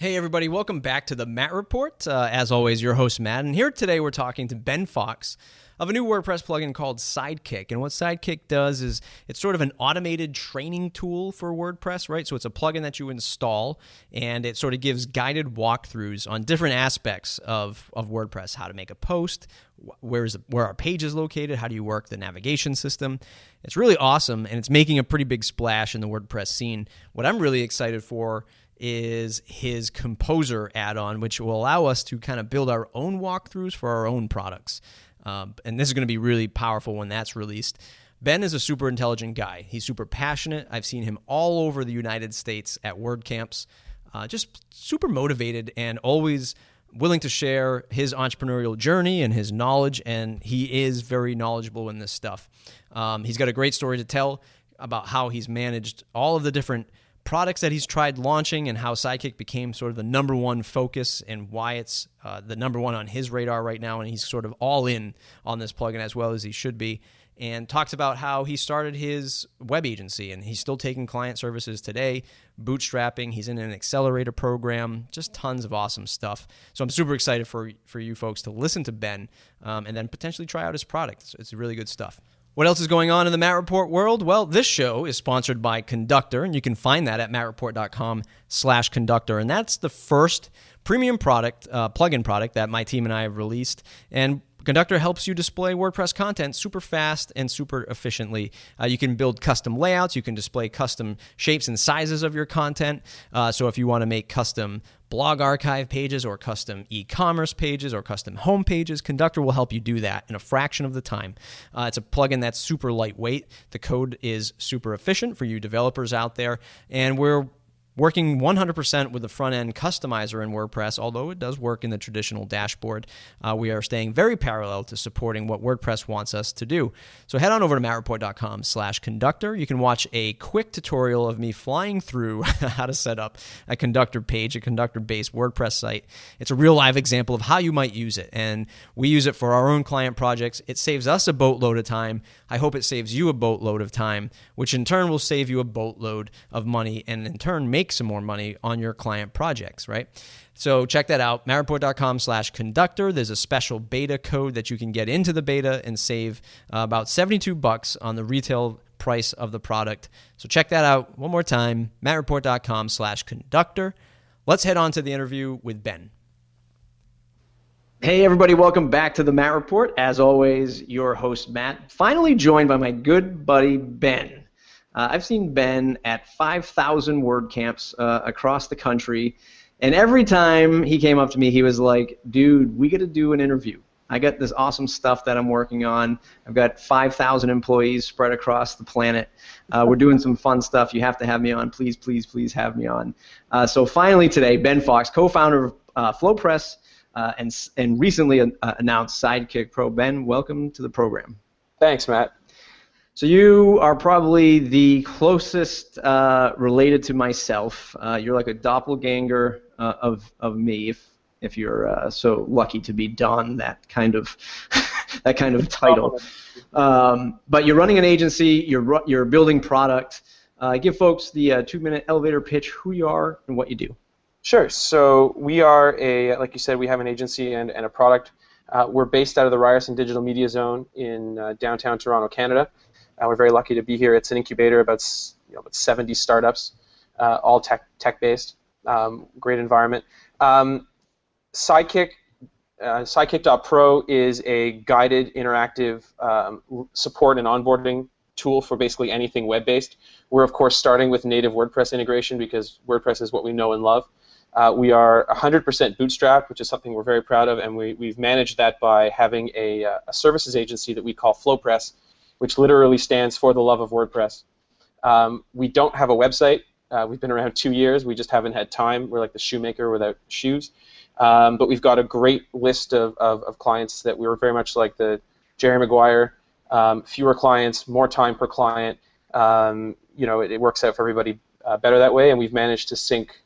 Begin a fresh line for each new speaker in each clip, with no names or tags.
Hey everybody, welcome back to the Matt Report. As always, your host Matt, and here today we're talking to Ben Fox of a new WordPress plugin called Sidekick. And what Sidekick does is it's sort of an automated training tool for WordPress, right? So it's a plugin that you install, and it sort of gives guided walkthroughs on different aspects of WordPress: how to make a post, where our page is located, how do you work the navigation system. It's really awesome, and it's making a pretty big splash in the WordPress scene. What I'm really excited for is his Composer add-on, which will allow us to kind of build our own walkthroughs for our own products. And this is going to be really powerful when that's released. Ben is a super intelligent guy. He's super passionate. I've seen him all over the United States at WordCamps. Just super motivated and always willing to share his entrepreneurial journey and his knowledge, and he is very knowledgeable in this stuff. He's got a great story to tell about how he's managed all of the different products that he's tried launching and how Sidekick became sort of the number one focus and why it's the number one on his radar right now, and he's sort of all in on this plugin as well as he should be, and talks about how he started his web agency and he's still taking client services today, bootstrapping, he's in an accelerator program, just tons of awesome stuff. So I'm super excited for you folks to listen to Ben and then potentially try out his product. It's really good stuff. What else is going on in the Matt Report world? Well, this show is sponsored by Conductor, and you can find that at mattreport.com/conductor. And that's the first premium product, plugin product that my team and I have released. And Conductor helps you display WordPress content super fast and super efficiently. You can build custom layouts. You can display custom shapes and sizes of your content. So if you want to make custom blog archive pages or custom e-commerce pages or custom home pages, Conductor will help you do that in a fraction of the time. It's a plugin that's super lightweight. The code is super efficient for you developers out there. And we're working 100% with the front-end customizer in WordPress, although it does work in the traditional dashboard. We are staying very parallel to supporting what WordPress wants us to do. So head on over to mattreport.com/conductor. You can watch a quick tutorial of me flying through how to set up a Conductor page, a Conductor-based WordPress site. It's a real-live example of how you might use it, and we use it for our own client projects. It saves us a boatload of time. I hope it saves you a boatload of time, which in turn will save you a boatload of money, and in turn make some more money on your client projects, right? So check that out, mattreport.com/conductor. There's a special beta code that you can get into the beta and save about $72 on the retail price of the product. So check that out one more time, mattreport.com/conductor. Let's head on to the interview with Ben. Hey everybody, welcome back to the Matt Report. As always, your host Matt, finally joined by my good buddy Ben. I've seen Ben at 5,000 WordCamps across the country, and every time he came up to me, he was like, dude, we got to do an interview. I got this awesome stuff that I'm working on. I've got 5,000 employees spread across the planet. We're doing some fun stuff. You have to have me on. Please, please, please have me on. So finally today, Ben Fox, co-founder of FlowPress, and recently announced Sidekick Pro. Ben, welcome to the program.
Thanks, Matt.
So you are probably the closest related to myself. You're like a doppelganger of me, if you're so lucky to be donned that kind of title. But you're running an agency. You're building product. Give folks the 2-minute elevator pitch: who you are and what you do.
Sure. So we are like you said, we have an agency and a product. We're based out of the Ryerson Digital Media Zone in downtown Toronto, Canada. We're very lucky to be here. It's an incubator, about 70 startups, all tech-based. Great environment. Sidekick.pro is a guided, interactive support and onboarding tool for basically anything web-based. We're, of course, starting with native WordPress integration because WordPress is what we know and love. We are 100% bootstrapped, which is something we're very proud of, and we've managed that by having a services agency that we call FlowPress, which literally stands for the love of WordPress. We don't have a website. We've been around 2 years. We just haven't had time. We're like the shoemaker without shoes. But we've got a great list of clients that we were very much like the Jerry Maguire, fewer clients, more time per client. It works out for everybody better that way, and we've managed to sync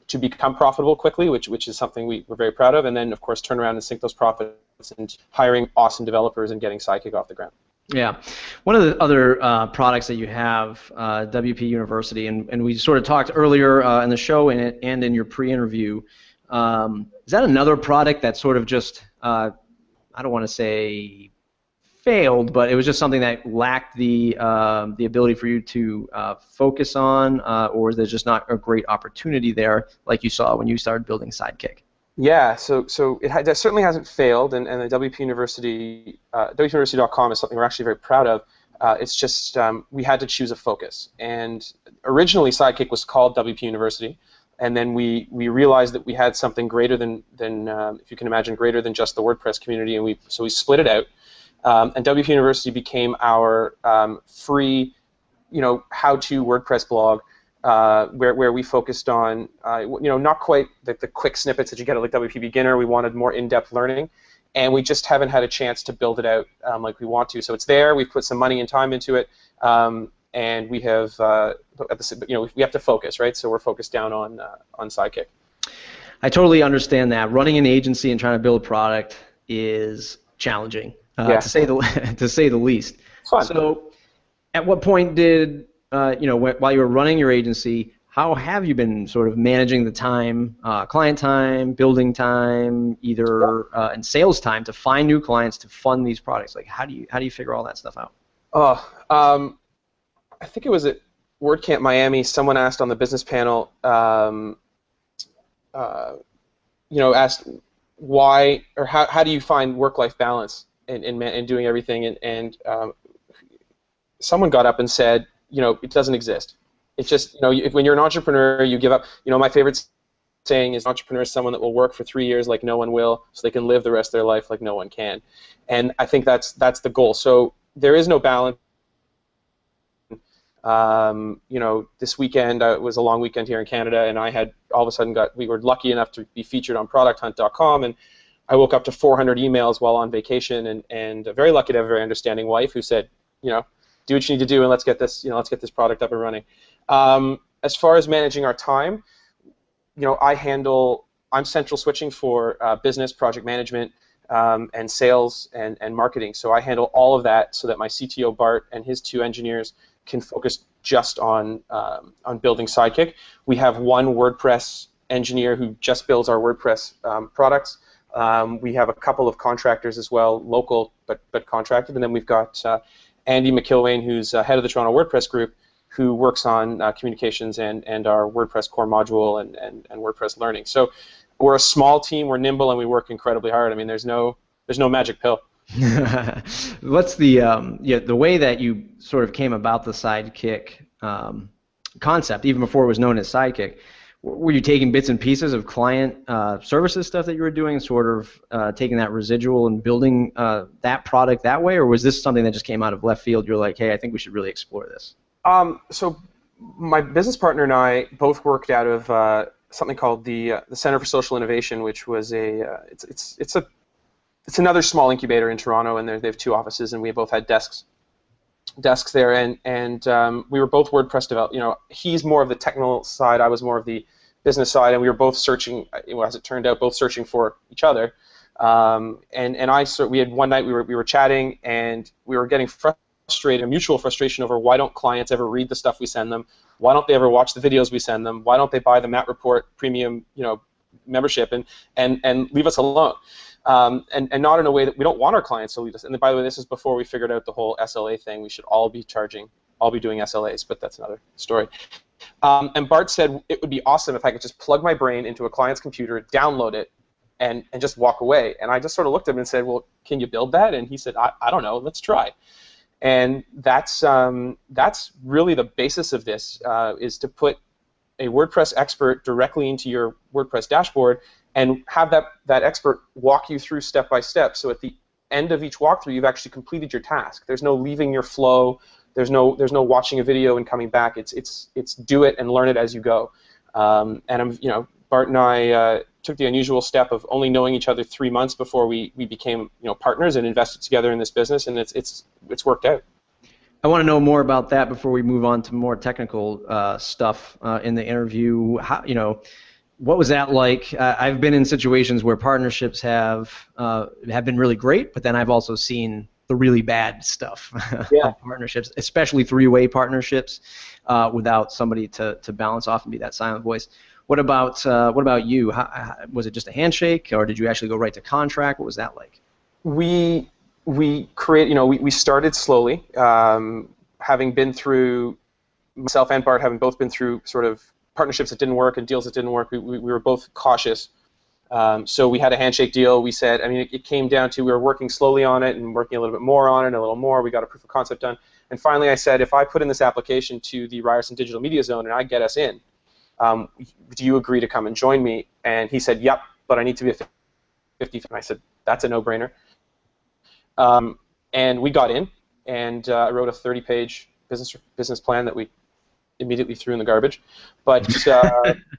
to become profitable quickly, which is something we're very proud of, and then, of course, turn around and sync those profits and hiring awesome developers and getting Sidekick off the ground.
Yeah. One of the other products that you have, WPUniversity, and we sort of talked earlier in the show and in your pre-interview, is that another product that sort of just, I don't want to say failed, but it was just something that lacked the ability for you to focus on, or there's just not a great opportunity there like you saw when you started building Sidekick?
Yeah, so that certainly hasn't failed, and the WP University, WPUniversity.com is something we're actually very proud of. It's just we had to choose a focus, and originally Sidekick was called WP University, and then we realized that we had something greater than if you can imagine, greater than just the WordPress community, and so we split it out, and WP University became our free, how-to WordPress blog. Where we focused on, not quite the quick snippets that you get at like WP Beginner. We wanted more in-depth learning, and we just haven't had a chance to build it out like we want to. So it's there. We've put some money and time into it, and we have, we have to focus, right? So we're focused down on Sidekick.
I totally understand that. Running an agency and trying to build a product is challenging, to say the least.
Fun.
So, at what point did while you were running your agency, how have you been sort of managing the time, client time, building time, either and sales time to find new clients to fund these products? Like, how do you figure all that stuff out?
I think it was at WordCamp Miami. Someone asked on the business panel, asked why or how do you find work-life balance in doing everything, and someone got up and said, it doesn't exist. It's just, when you're an entrepreneur, you give up. My favorite saying is, entrepreneur is someone that will work for 3 years like no one will, so they can live the rest of their life like no one can. And I think that's the goal. So there is no balance. This weekend was a long weekend here in Canada, and I had all of a sudden we were lucky enough to be featured on producthunt.com, and I woke up to 400 emails while on vacation, and very lucky to have a very understanding wife who said, do what you need to do, and let's get this product up and running. As far as managing our time, I'm central switching for business, project management, and sales and marketing. So I handle all of that so that my CTO Bart and his 2 engineers can focus just on building Sidekick. We have one WordPress engineer who just builds our WordPress products. We have a couple of contractors as well, local but contracted, and then we've got Andy McIlwain, who's head of the Toronto WordPress group, who works on communications and our WordPress core module and WordPress learning. So we're a small team, we're nimble, and we work incredibly hard. I mean, there's no magic pill.
What's the way that you sort of came about the Sidekick concept, even before it was known as Sidekick? Were you taking bits and pieces of client services stuff that you were doing, sort of taking that residual and building that product that way, or was this something that just came out of left field? You're like, hey, I think we should really explore this.
So my business partner and I both worked out of something called the Center for Social Innovation, which was it's another small incubator in Toronto, and they have 2 offices, and we both had desks there, and we were both WordPress developers. He's more of the technical side, I was more of the business side, and we were both searching, as it turned out, both searching for each other. We had one night we were chatting, and we were getting frustrated, a mutual frustration over why don't clients ever read the stuff we send them? Why don't they ever watch the videos we send them? Why don't they buy the Matt Report premium, membership and leave us alone? And not in a way that we don't want our clients to lead us. And by the way, this is before we figured out the whole SLA thing. We should all be doing SLAs, but that's another story. And Bart said it would be awesome if I could just plug my brain into a client's computer, download it, and just walk away. And I just sort of looked at him and said, well, can you build that? And he said, I don't know, let's try. And that's really the basis of this, is to put a WordPress expert directly into your WordPress dashboard and have that expert walk you through step by step. So at the end of each walkthrough, you've actually completed your task. There's no leaving your flow. There's no watching a video and coming back. It's do it and learn it as you go. And Bart and I took the unusual step of only knowing each other 3 months before we became partners and invested together in this business, and it's worked out.
I want to know more about that before we move on to more technical stuff in the interview. What was that like? I've been in situations where partnerships have been really great, but then I've also seen the really bad stuff
Yeah.
of partnerships, especially three-way partnerships, without somebody to bounce off and be that silent voice. What about you? Was it just a handshake, or did you actually go right to contract? What was that like?
We we started slowly, having been through, myself and Bart having both been through sort of partnerships that didn't work and deals that didn't work. We were both cautious. So we had a handshake deal. We said, I mean, it came down to we were working slowly on it and working a little bit more on it, a little more. We got a proof of concept done. And finally I said, if I put in this application to the Ryerson Digital Media Zone and I get us in, do you agree to come and join me? And he said, yep, but I need to be a 50. And I said, that's a no-brainer. And we got in, and I wrote a 30-page business plan that we immediately threw in the garbage. But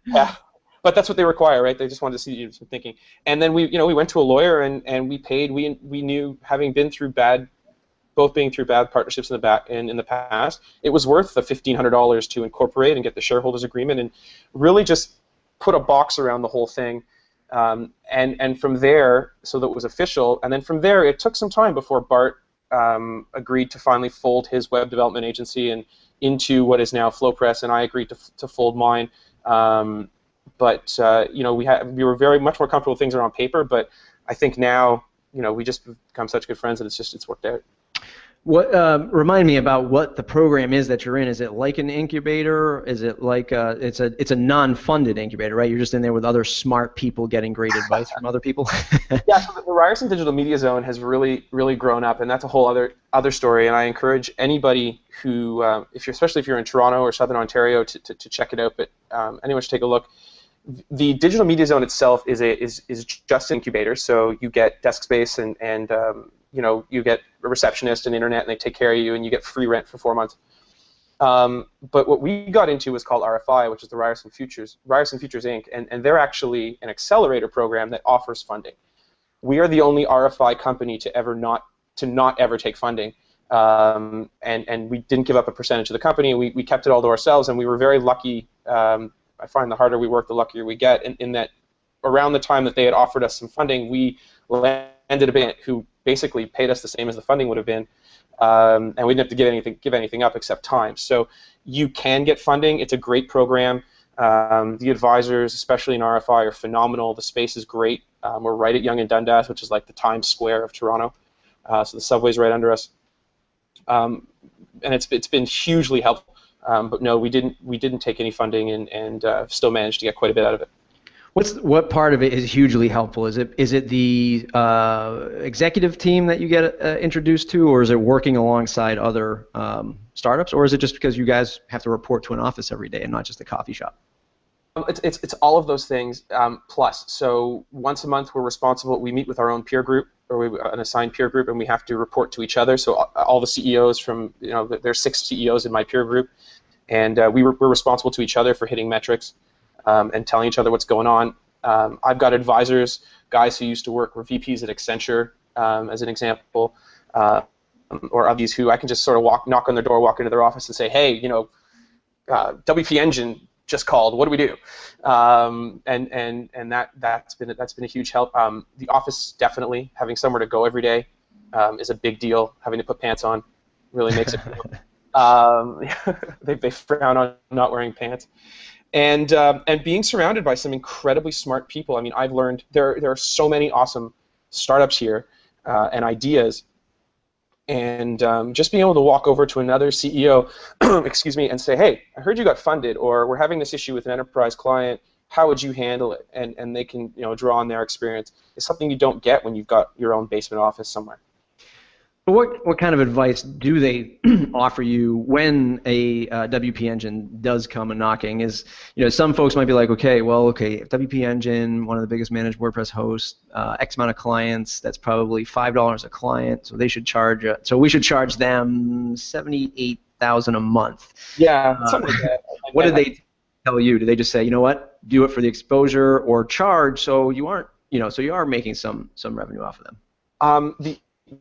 yeah, but that's what they require, right? They just wanted to see you some thinking. And then we went to a lawyer and we paid. We knew, having been through both being through bad partnerships in the past, it was worth the $1,500 to incorporate and get the shareholders agreement and really just put a box around the whole thing. And from there, so that it was official, and then from there, it took some time before Bart agreed to finally fold his web development agency and into what is now FlowPress, and I agreed to fold mine. But we were very much more comfortable with things that are on paper. But I think now, we just become such good friends that it's worked out.
What remind me about what the program is that you're in? Is it like an incubator? Is it like it's a non-funded incubator, right? You're just in there with other smart people getting great advice from other people.
Yeah, so the Ryerson Digital Media Zone has really, really grown up, and that's a whole other story. And I encourage anybody who, especially if you're in Toronto or Southern Ontario, to check it out. But anyone should take a look. The Digital Media Zone itself is just an incubator, so you get desk space and you get a receptionist and internet, and they take care of you, and you get free rent for 4 months. But what we got into was called RFI, which is the Ryerson Futures Inc., and they're actually an accelerator program that offers funding. We are the only RFI company to not ever take funding, and we didn't give up a percentage of the company. We kept it all to ourselves, and we were very lucky. I find the harder we work, the luckier we get, in that around the time that they had offered us some funding, we landed a bank who basically paid us the same as the funding would have been, and we didn't have to give anything up except time. So you can get funding. It's a great program. The advisors, especially in RFI, are phenomenal. The space is great. We're right at Yonge and Dundas, which is like the Times Square of Toronto. So the subway's right under us, and it's been hugely helpful. But no, we didn't take any funding, and still managed to get quite a bit out of it.
What part of it is hugely helpful? Is it the executive team that you get introduced to, or is it working alongside other startups, or is it just because you guys have to report to an office every day and not just a coffee shop?
It's all of those things plus. So once a month we meet with our own peer group, or an assigned peer group, and we have to report to each other. So all the CEOs from, there's 6 CEOs in my peer group, and we're responsible to each other for hitting metrics. And telling each other what's going on. I've got advisors, guys who used to work, were VPs at Accenture, as an example, or of these who I can just sort of knock on their door, walk into their office, and say, hey, WPEngine just called. What do we do? And that's been a huge help. The office, definitely having somewhere to go every day is a big deal. Having to put pants on really makes it. They frown on not wearing pants. And being surrounded by some incredibly smart people. I mean, I've learned there are so many awesome startups here and ideas, and just being able to walk over to another CEO, excuse me, and say, hey, I heard you got funded, or we're having this issue with an enterprise client. How would you handle it? And they can draw on their experience. It's something you don't get when you've got your own basement office somewhere.
What kind of advice do they offer you when a WPEngine does come a knocking? Is some folks might be like, okay, WPEngine, one of the biggest managed WordPress hosts, X amount of clients, that's probably $5 a client, so they should charge. So we should charge them $78,000 a month.
Yeah, something like that.
What did they tell you? Do they just say, you know what, do it for the exposure, or charge so you aren't, so you are making some revenue off of them?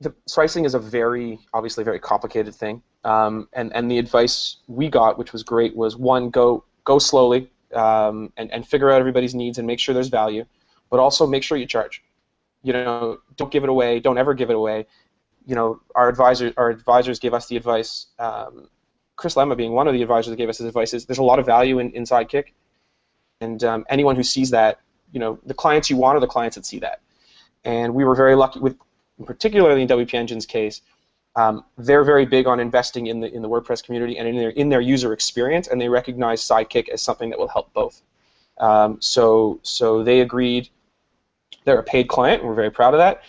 The pricing is obviously very complicated thing, and the advice we got, which was great, was one, go slowly and figure out everybody's needs and make sure there's value, but also make sure you charge. Don't give it away. Don't ever give it away. our advisors gave us the advice. Chris Lemma being one of the advisors that gave us his advice is there's a lot of value in Sidekick, and anyone who sees that, the clients you want are the clients that see that. And we were very lucky with, particularly in WPEngine's case, they're very big on investing in the WordPress community and in their user experience, and they recognize Sidekick as something that will help both. So they agreed. They're a paid client, and we're very proud of that.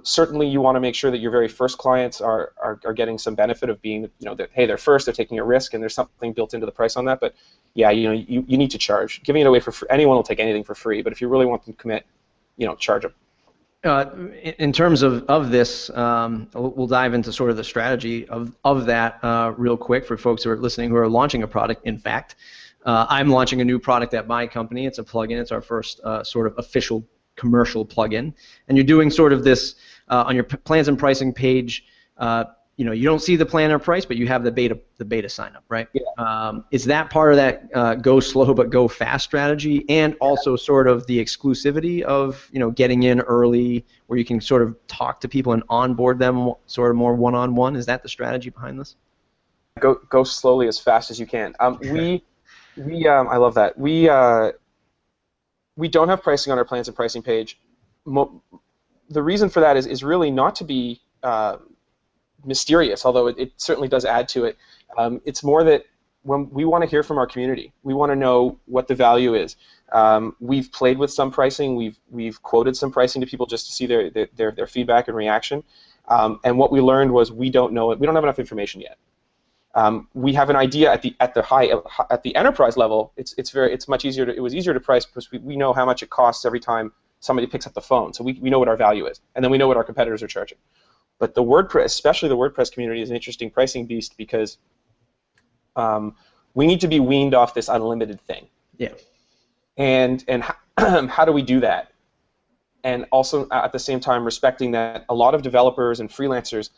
Certainly, you want to make sure that your very first clients are getting some benefit of being, hey, they're first, they're taking a risk, and there's something built into the price on that. But yeah, you need to charge. Giving it away for free, anyone will take anything for free. But if you really want them to commit, charge them.
In terms of this, we'll dive into sort of the strategy of that real quick for folks who are listening who are launching a product. In fact, I'm launching a new product at my company. It's a plugin. It's our first sort of official commercial plugin, and you're doing sort of this on your plans and pricing page. You don't see the plan or price, but you have the beta sign up, right?
Yeah.
Is that part of that go slow but go fast strategy, and also sort of the exclusivity of getting in early, where you can sort of talk to people and onboard them sort of more one-on-one? Is that the strategy behind this?
Go slowly as fast as you can. I love that. We don't have pricing on our plans and pricing page. The reason for that is really not to be mysterious, although it certainly does add to it. It's more that when we want to hear from our community, we want to know what the value is. We've played with some pricing. We've quoted some pricing to people just to see their feedback and reaction. And what we learned was we don't know it. We don't have enough information yet. We have an idea at the enterprise level. It was easier to price because we know how much it costs every time somebody picks up the phone. So we know what our value is, and then we know what our competitors are charging. But the WordPress, especially the WordPress community, is an interesting pricing beast because we need to be weaned off this unlimited thing.
Yeah.
And how do we do that? And also at the same time respecting that a lot of developers and freelancers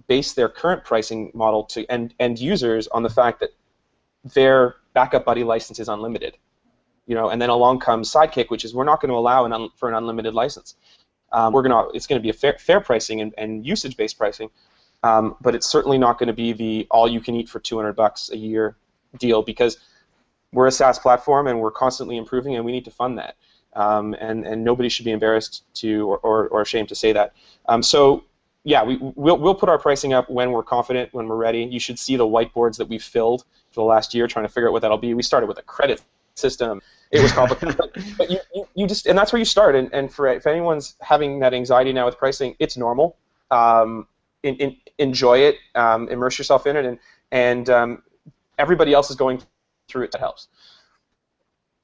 base their current pricing model to end users on the fact that their backup buddy license is unlimited, and then along comes Sidekick, which is we're not going to allow for an unlimited license. It's going to be a fair pricing and usage-based pricing, but it's certainly not going to be the all-you-can-eat for $200 a year deal, because we're a SaaS platform and we're constantly improving, and we need to fund that, and nobody should be embarrassed to or ashamed to say that. So. Yeah, we'll put our pricing up when we're confident, when we're ready. You should see the whiteboards that we've filled for the last year trying to figure out what that'll be. We started with a credit system. It was complicated, but you just, and that's where you start. And for if anyone's having that anxiety now with pricing, it's normal. Enjoy it, immerse yourself in it, and everybody else is going through it. That helps.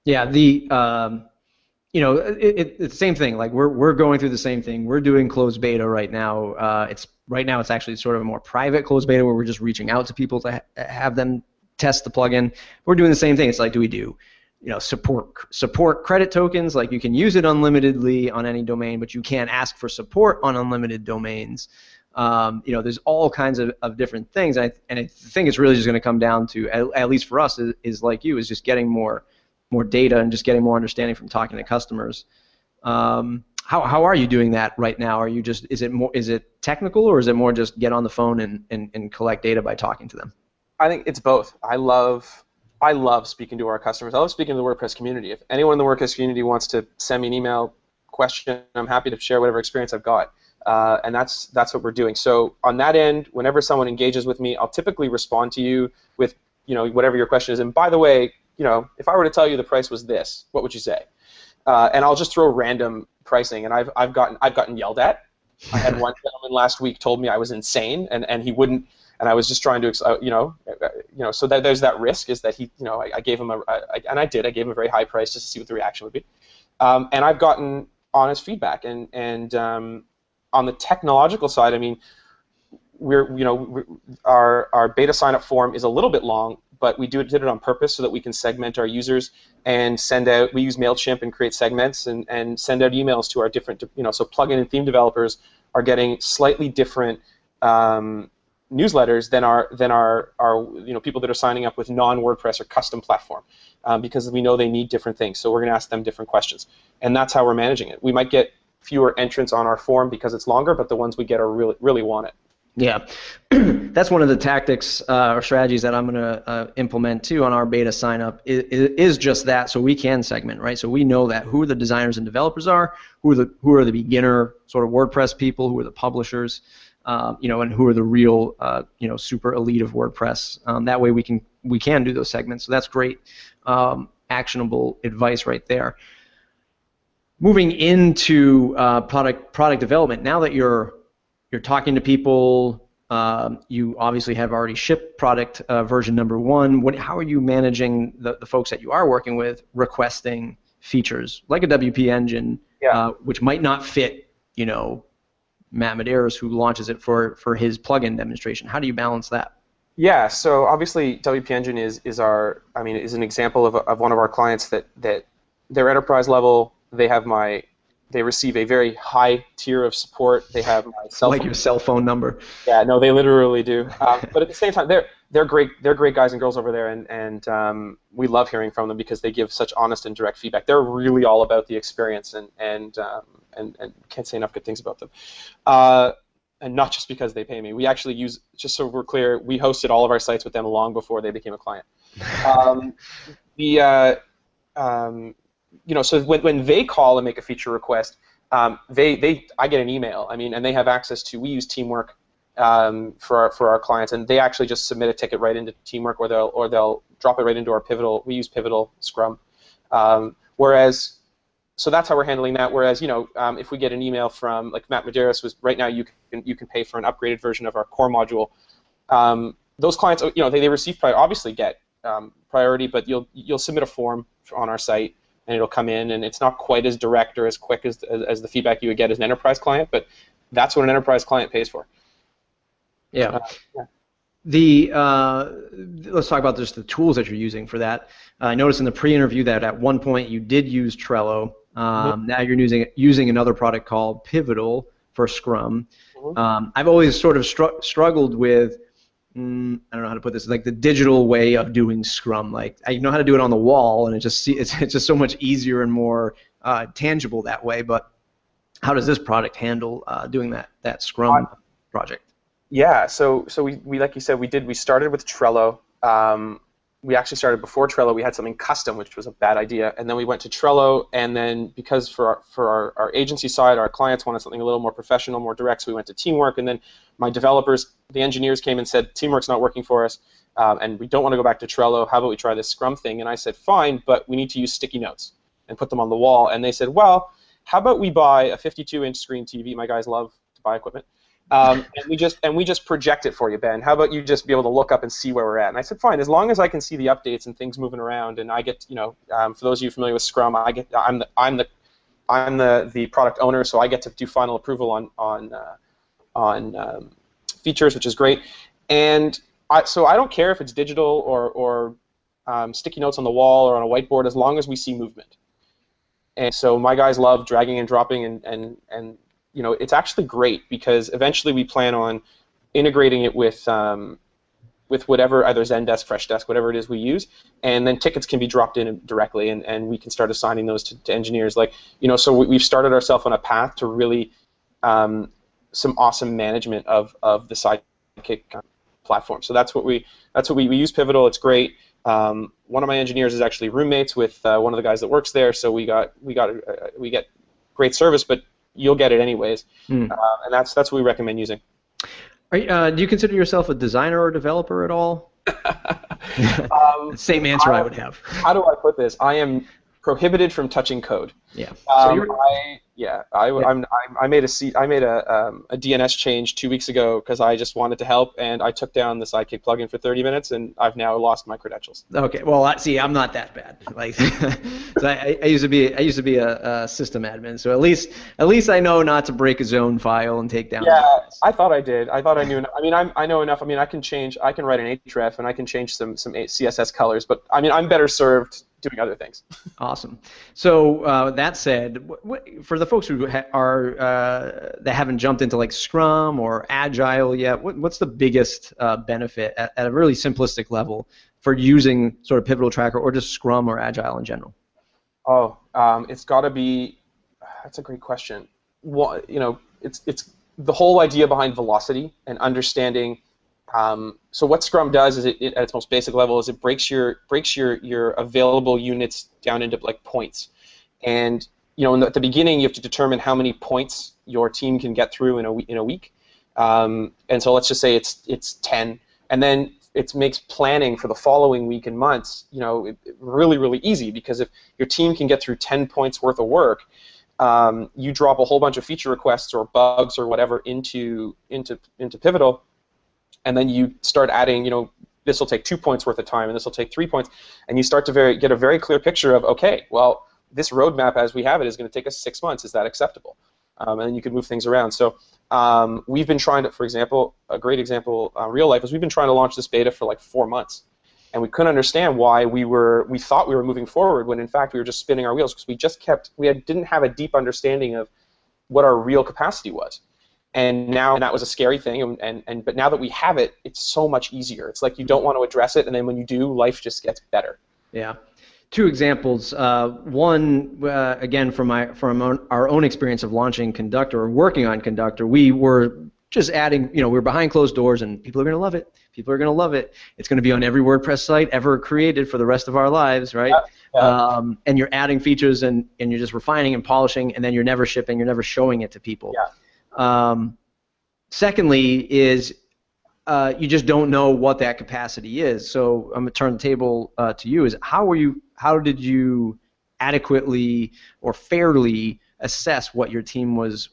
Yeah, it's the same thing. Like we're going through the same thing. We're doing closed beta right now. It's actually sort of a more private closed beta where we're just reaching out to people to have them test the plugin. We're doing the same thing. It's like, do we do, support credit tokens? Like you can use it unlimitedly on any domain, but you can't ask for support on unlimited domains. There's all kinds of different things, and I think it's really just going to come down to, at least for us, is like you, is just getting more data and just getting more understanding from talking to customers. How are you doing that right now? Are you is it technical, or is it more just get on the phone and collect data by talking to them?
I think it's both. I love speaking to our customers. I love speaking to the WordPress community. If anyone in the WordPress community wants to send me an email question, I'm happy to share whatever experience I've got. And that's what we're doing. So on that end, whenever someone engages with me, I'll typically respond to you with whatever your question is. And by the way, if I were to tell you the price was this, what would you say? And I'll just throw random pricing, and I've gotten yelled at. I had one gentleman last week told me I was insane, and he wouldn't, and I was just trying to, so that there's that risk, is that he, I gave him I gave him a very high price just to see what the reaction would be, and I've gotten honest feedback, and on the technological side, I mean, our beta sign-up form is a little bit long, but we did it on purpose so that we can segment our users and send out. We use MailChimp and create segments and send out emails to our different, so plugin and theme developers are getting slightly different newsletters than our people that are signing up with non-WordPress or custom platform, because we know they need different things. So we're going to ask them different questions, and that's how we're managing it. We might get fewer entrants on our form because it's longer, but the ones we get are really want it.
Yeah, that's one of the tactics or strategies that I'm going to implement too on our beta sign up is just that, so we can segment, right? So we know that who the designers and developers are, who are the beginner sort of WordPress people, who are the publishers, and who are the real super elite of WordPress. That way we can do those segments. So that's great, actionable advice right there. Moving into product development, now that you're talking to people, you obviously have already shipped product version number 1. How are you managing the folks that you are working with requesting features like a WPEngine, which might not fit, Matt Medeiros, who launches it for his plugin demonstration? How do you balance that?
Yeah, so obviously WPEngine is an example of one of our clients that their enterprise level, they receive a very high tier of support. They have my cell phone.
Like your cell phone number.
Yeah, no, they literally do. But at the same time, they're great. They're great guys and girls over there, and we love hearing from them because they give such honest and direct feedback. They're really all about the experience, and can't say enough good things about them. And not just because they pay me. We actually use, just so we're clear, we hosted all of our sites with them long before they became a client. So when they call and make a feature request, I get an email. And they have access to. We use Teamwork for our clients, and they actually just submit a ticket right into Teamwork, or they'll drop it right into our Pivotal. We use Pivotal Scrum. So that's how we're handling that. Whereas, if we get an email from, like Matt Medeiros right now, you can pay for an upgraded version of our core module. Those clients, they receive obviously get priority, but you'll submit a form on our site, and it'll come in, and it's not quite as direct or as quick as the feedback you would get as an enterprise client, but that's what an enterprise client pays for.
Yeah. Let's talk about just the tools that you're using for that. I noticed in the pre-interview that at one point you did use Trello. Now you're using another product called Pivotal for Scrum. I've always sort of struggled with, I don't know how to put this, like the digital way of doing Scrum. Like I know how to do it on the wall, and it's just so much easier and more tangible that way. But how does this product handle doing that Scrum project?
Yeah, so we like you said, we started with Trello. We actually started before Trello. We had something custom, which was a bad idea, and then we went to Trello. And then because for our agency side, our clients wanted something a little more professional, more direct, so we went to Teamwork. And then my developers, the engineers, came and said, Teamwork's not working for us, and we don't want to go back to Trello. How about we try this Scrum thing? And I said, fine, but we need to use sticky notes and put them on the wall. And they said, well, how about we buy a 52-inch screen TV? My guys love to buy equipment. And we just project it for you, Ben. How about you just be able to look up and see where we're at? And I said, fine, as long as I can see the updates and things moving around, and I get, for those of you familiar with Scrum, I'm the product owner, so I get to do final approval on features, which is great. And so I don't care if it's digital or sticky notes on the wall or on a whiteboard, as long as we see movement. And so my guys love dragging and dropping, and it's actually great because eventually we plan on integrating it with whatever, either Zendesk, Freshdesk, whatever it is we use, and then tickets can be dropped in directly, and we can start assigning those to engineers. So we've started ourselves on a path to really some awesome management of the Sidekick platform. So that's what we use Pivotal. It's great. One of my engineers is actually roommates with one of the guys that works there, so we get great service, but you'll get it anyways, and that's what we recommend using.
Do you consider yourself a designer or developer at all? Same answer I would have.
How do I put this? I am prohibited from touching code.
Yeah.
I made a DNS change 2 weeks ago because I just wanted to help, and I took down the Sidekick plugin for 30 minutes, and I've now lost my credentials.
Okay. Well, I'm not that bad. So I used to be a system admin, so at least I know not to break a zone file and take down.
Yeah, I thought I did. I thought I knew enough. I know enough. I can write an href, and I can change some CSS colors, but I'm better served doing other things.
Awesome. So that said, for the folks who that haven't jumped into like Scrum or Agile yet, what's the biggest benefit at a really simplistic level for using sort of PivotalTracker or just Scrum or Agile in general?
It's got to be. That's a great question. it's the whole idea behind velocity and understanding. So what Scrum does is it at its most basic level is it breaks your available units down into like points, and at the beginning you have to determine how many points your team can get through in a week, and so let's just say it's 10, and then it makes planning for the following week and months really, really easy, because if your team can get through 10 points worth of work, you drop a whole bunch of feature requests or bugs or whatever into Pivotal, and then you start adding, this will take 2 points worth of time, and this will take 3 points, and you start to get a very clear picture of, okay, well, this roadmap as we have it is going to take us 6 months. Is that acceptable? And then you can move things around. So we've been trying to, for example, a great example, real life, is we've been trying to launch this beta for like 4 months, and we couldn't understand why we thought we were moving forward when in fact we were just spinning our wheels, because didn't have a deep understanding of what our real capacity was. And that was a scary thing, but now that we have it, it's so much easier. It's like you don't want to address it, and then when you do, life just gets better.
Yeah. 2 examples. One, again, from our own experience of launching Conductor or working on Conductor, we were just adding, we were behind closed doors, and people are going to love it. People are going to love it. It's going to be on every WordPress site ever created for the rest of our lives, right?
Yeah.
And you're adding features, and you're just refining and polishing, and then you're never shipping, you're never showing it to people.
Yeah.
Secondly is you just don't know what that capacity is. So I'm going to turn the table to you. How did you adequately or fairly assess what your team was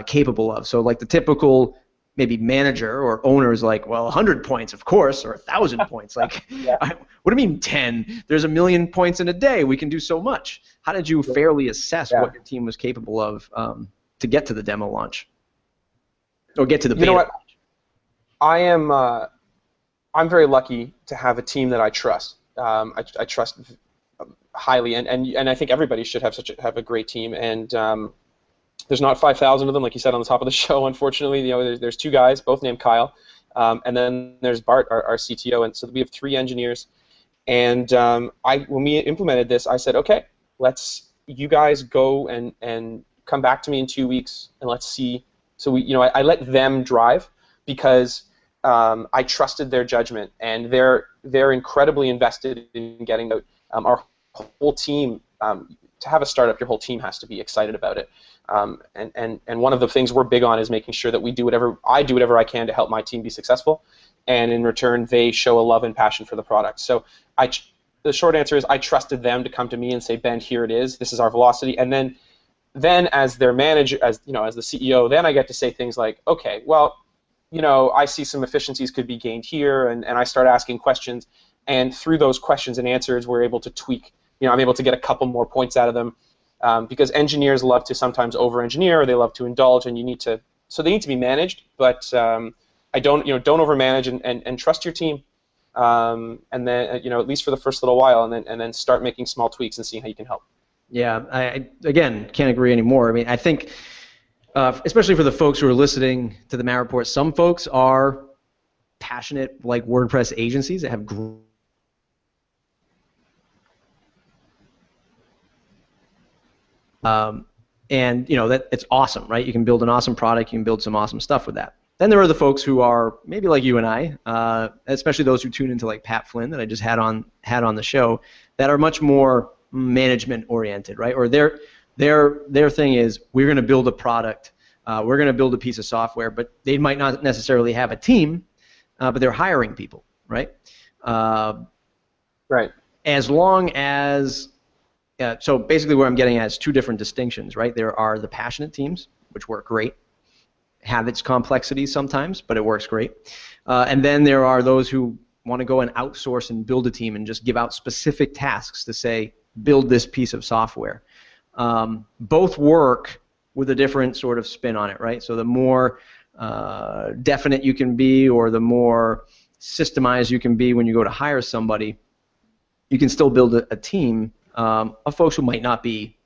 capable of? So like the typical maybe manager or owner is like, well, 100 points, of course, or 1,000 points. Like,
Yeah.
What do you mean 10? There's 1,000,000 points in a day. We can do so much. How did you fairly assess what your team was capable of to get to the demo launch? Or get to the beta.
You know what? I'm very lucky to have a team that I trust. I trust highly, and I think everybody should have a great team. And there's not 5,000 of them, like you said on the top of the show. Unfortunately, there's 2 guys, both named Kyle, and then there's Bart, our CTO, and so we have 3 engineers. And when we implemented this, I said, okay, you guys go and come back to me in 2 weeks, and let's see. So I let them drive, because I trusted their judgment, and they're incredibly invested in getting out. Our whole team, to have a startup, your whole team has to be excited about it. And one of the things we're big on is making sure that I do whatever I can to help my team be successful, and in return they show a love and passion for the product. So the short answer is I trusted them to come to me and say, Ben, here it is. This is our velocity, and then as their manager, as the CEO, then I get to say things like, okay, well, I see some efficiencies could be gained here, and I start asking questions, and through those questions and answers, we're able to tweak. I'm able to get a couple more points out of them, because engineers love to sometimes over-engineer, or they love to indulge, and so they need to be managed, but I don't overmanage, and trust your team, and then at least for the first little while, and then start making small tweaks and seeing how you can help.
Yeah, I again can't agree anymore. I mean, I think, especially for the folks who are listening to the Matt Report, some folks are passionate, like WordPress agencies that have and that it's awesome, right? You can build an awesome product, you can build some awesome stuff with that. Then there are the folks who are maybe like you and I, especially those who tune into like Pat Flynn that I just had on the show, that are much more management oriented, right? Or their thing is, we're going to build a product, we're going to build a piece of software, but they might not necessarily have a team, but they're hiring people, right?
Right.
As long as so basically what I'm getting at is 2 different distinctions, right? There are the passionate teams, which work great, have its complexities sometimes, but it works great. And then there are those who want to go and outsource and build a team and just give out specific tasks to say, build this piece of software. Both work with a different sort of spin on it, right? So the more definite you can be, or the more systemized you can be when you go to hire somebody, you can still build a team of folks who might not be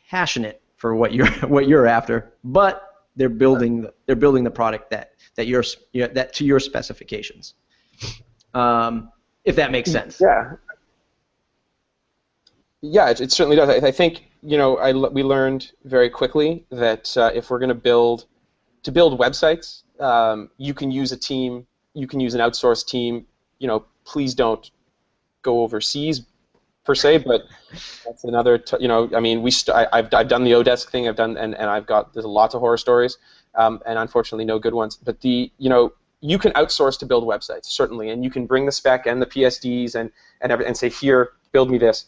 passionate for what you're after, but they're building the product that to your specifications. If that makes sense.
Yeah. Yeah, it certainly does. I think we learned very quickly that if we're going to build websites, you can use a team, you can use an outsourced team. Please don't go overseas per se, but that's another. I mean, I've done the Odesk thing. I've done, and there's lots of horror stories, and unfortunately no good ones. But you can outsource to build websites certainly, and you can bring the spec and the PSDs and say, here, build me this,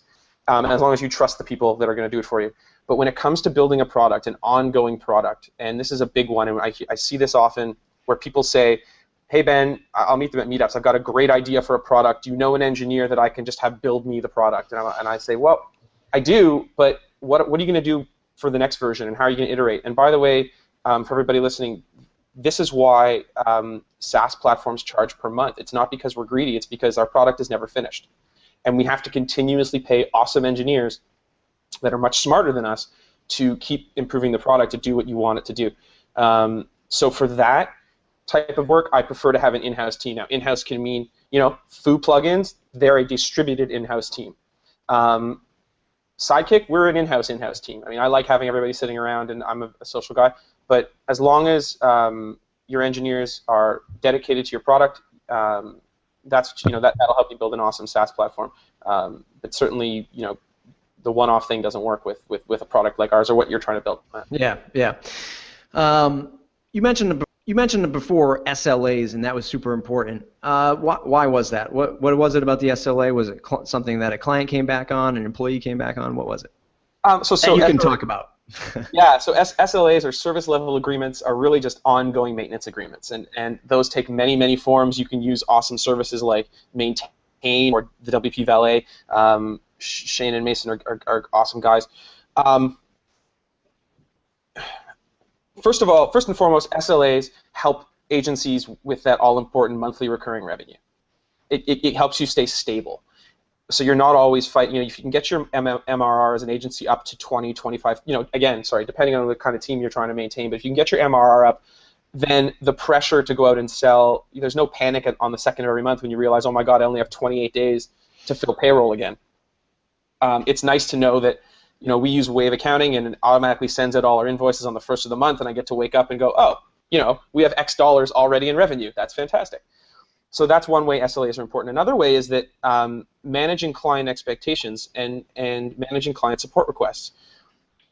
as long as you trust the people that are going to do it for you. But when it comes to building a product, an ongoing product, and this is a big one, and I see this often where people say, hey, Ben, I'll meet them at meetups. I've got a great idea for a product. Do you know an engineer that I can just have build me the product? And I say, well, I do, but what are you going to do for the next version, and how are you going to iterate? And by the way, for everybody listening, this is why SaaS platforms charge per month. It's not because we're greedy. It's because our product is never finished. And we have to continuously pay awesome engineers that are much smarter than us to keep improving the product to do what you want it to do. So for that type of work, I prefer to have an in-house team. Now, in-house can mean, Foo plugins, they're a distributed in-house team. Sidekick, we're an in-house team. I mean, I like having everybody sitting around, and I'm a social guy. But as long as your engineers are dedicated to your product, that'll help you build an awesome SaaS platform. But certainly, the one-off thing doesn't work with a product like ours or what you're trying to build.
Yeah. You mentioned before SLAs, and that was super important. Why was that? What was it about the SLA? Was it something that a client came back on, an employee came back on? What was it?
So
that you can talk about.
Yeah, so SLAs, or service level agreements, are really just ongoing maintenance agreements, and those take many, many forms. You can use awesome services like Maintain or the WP Valet. Shane and Mason are awesome guys. First and foremost, SLAs help agencies with that all-important monthly recurring revenue. It helps you stay stable. So you're not always fighting. If you can get your MRR as an agency up to 20, 25, depending on the kind of team you're trying to maintain, but if you can get your MRR up, then the pressure to go out and sell, there's no panic on the second of every month when you realize, oh my God, I only have 28 days to fill payroll again. It's nice to know that, we use Wave accounting, and it automatically sends out all our invoices on the first of the month, and I get to wake up and go, oh, we have X dollars already in revenue. That's fantastic. So that's one way SLAs are important. Another way is that managing client expectations and managing client support requests.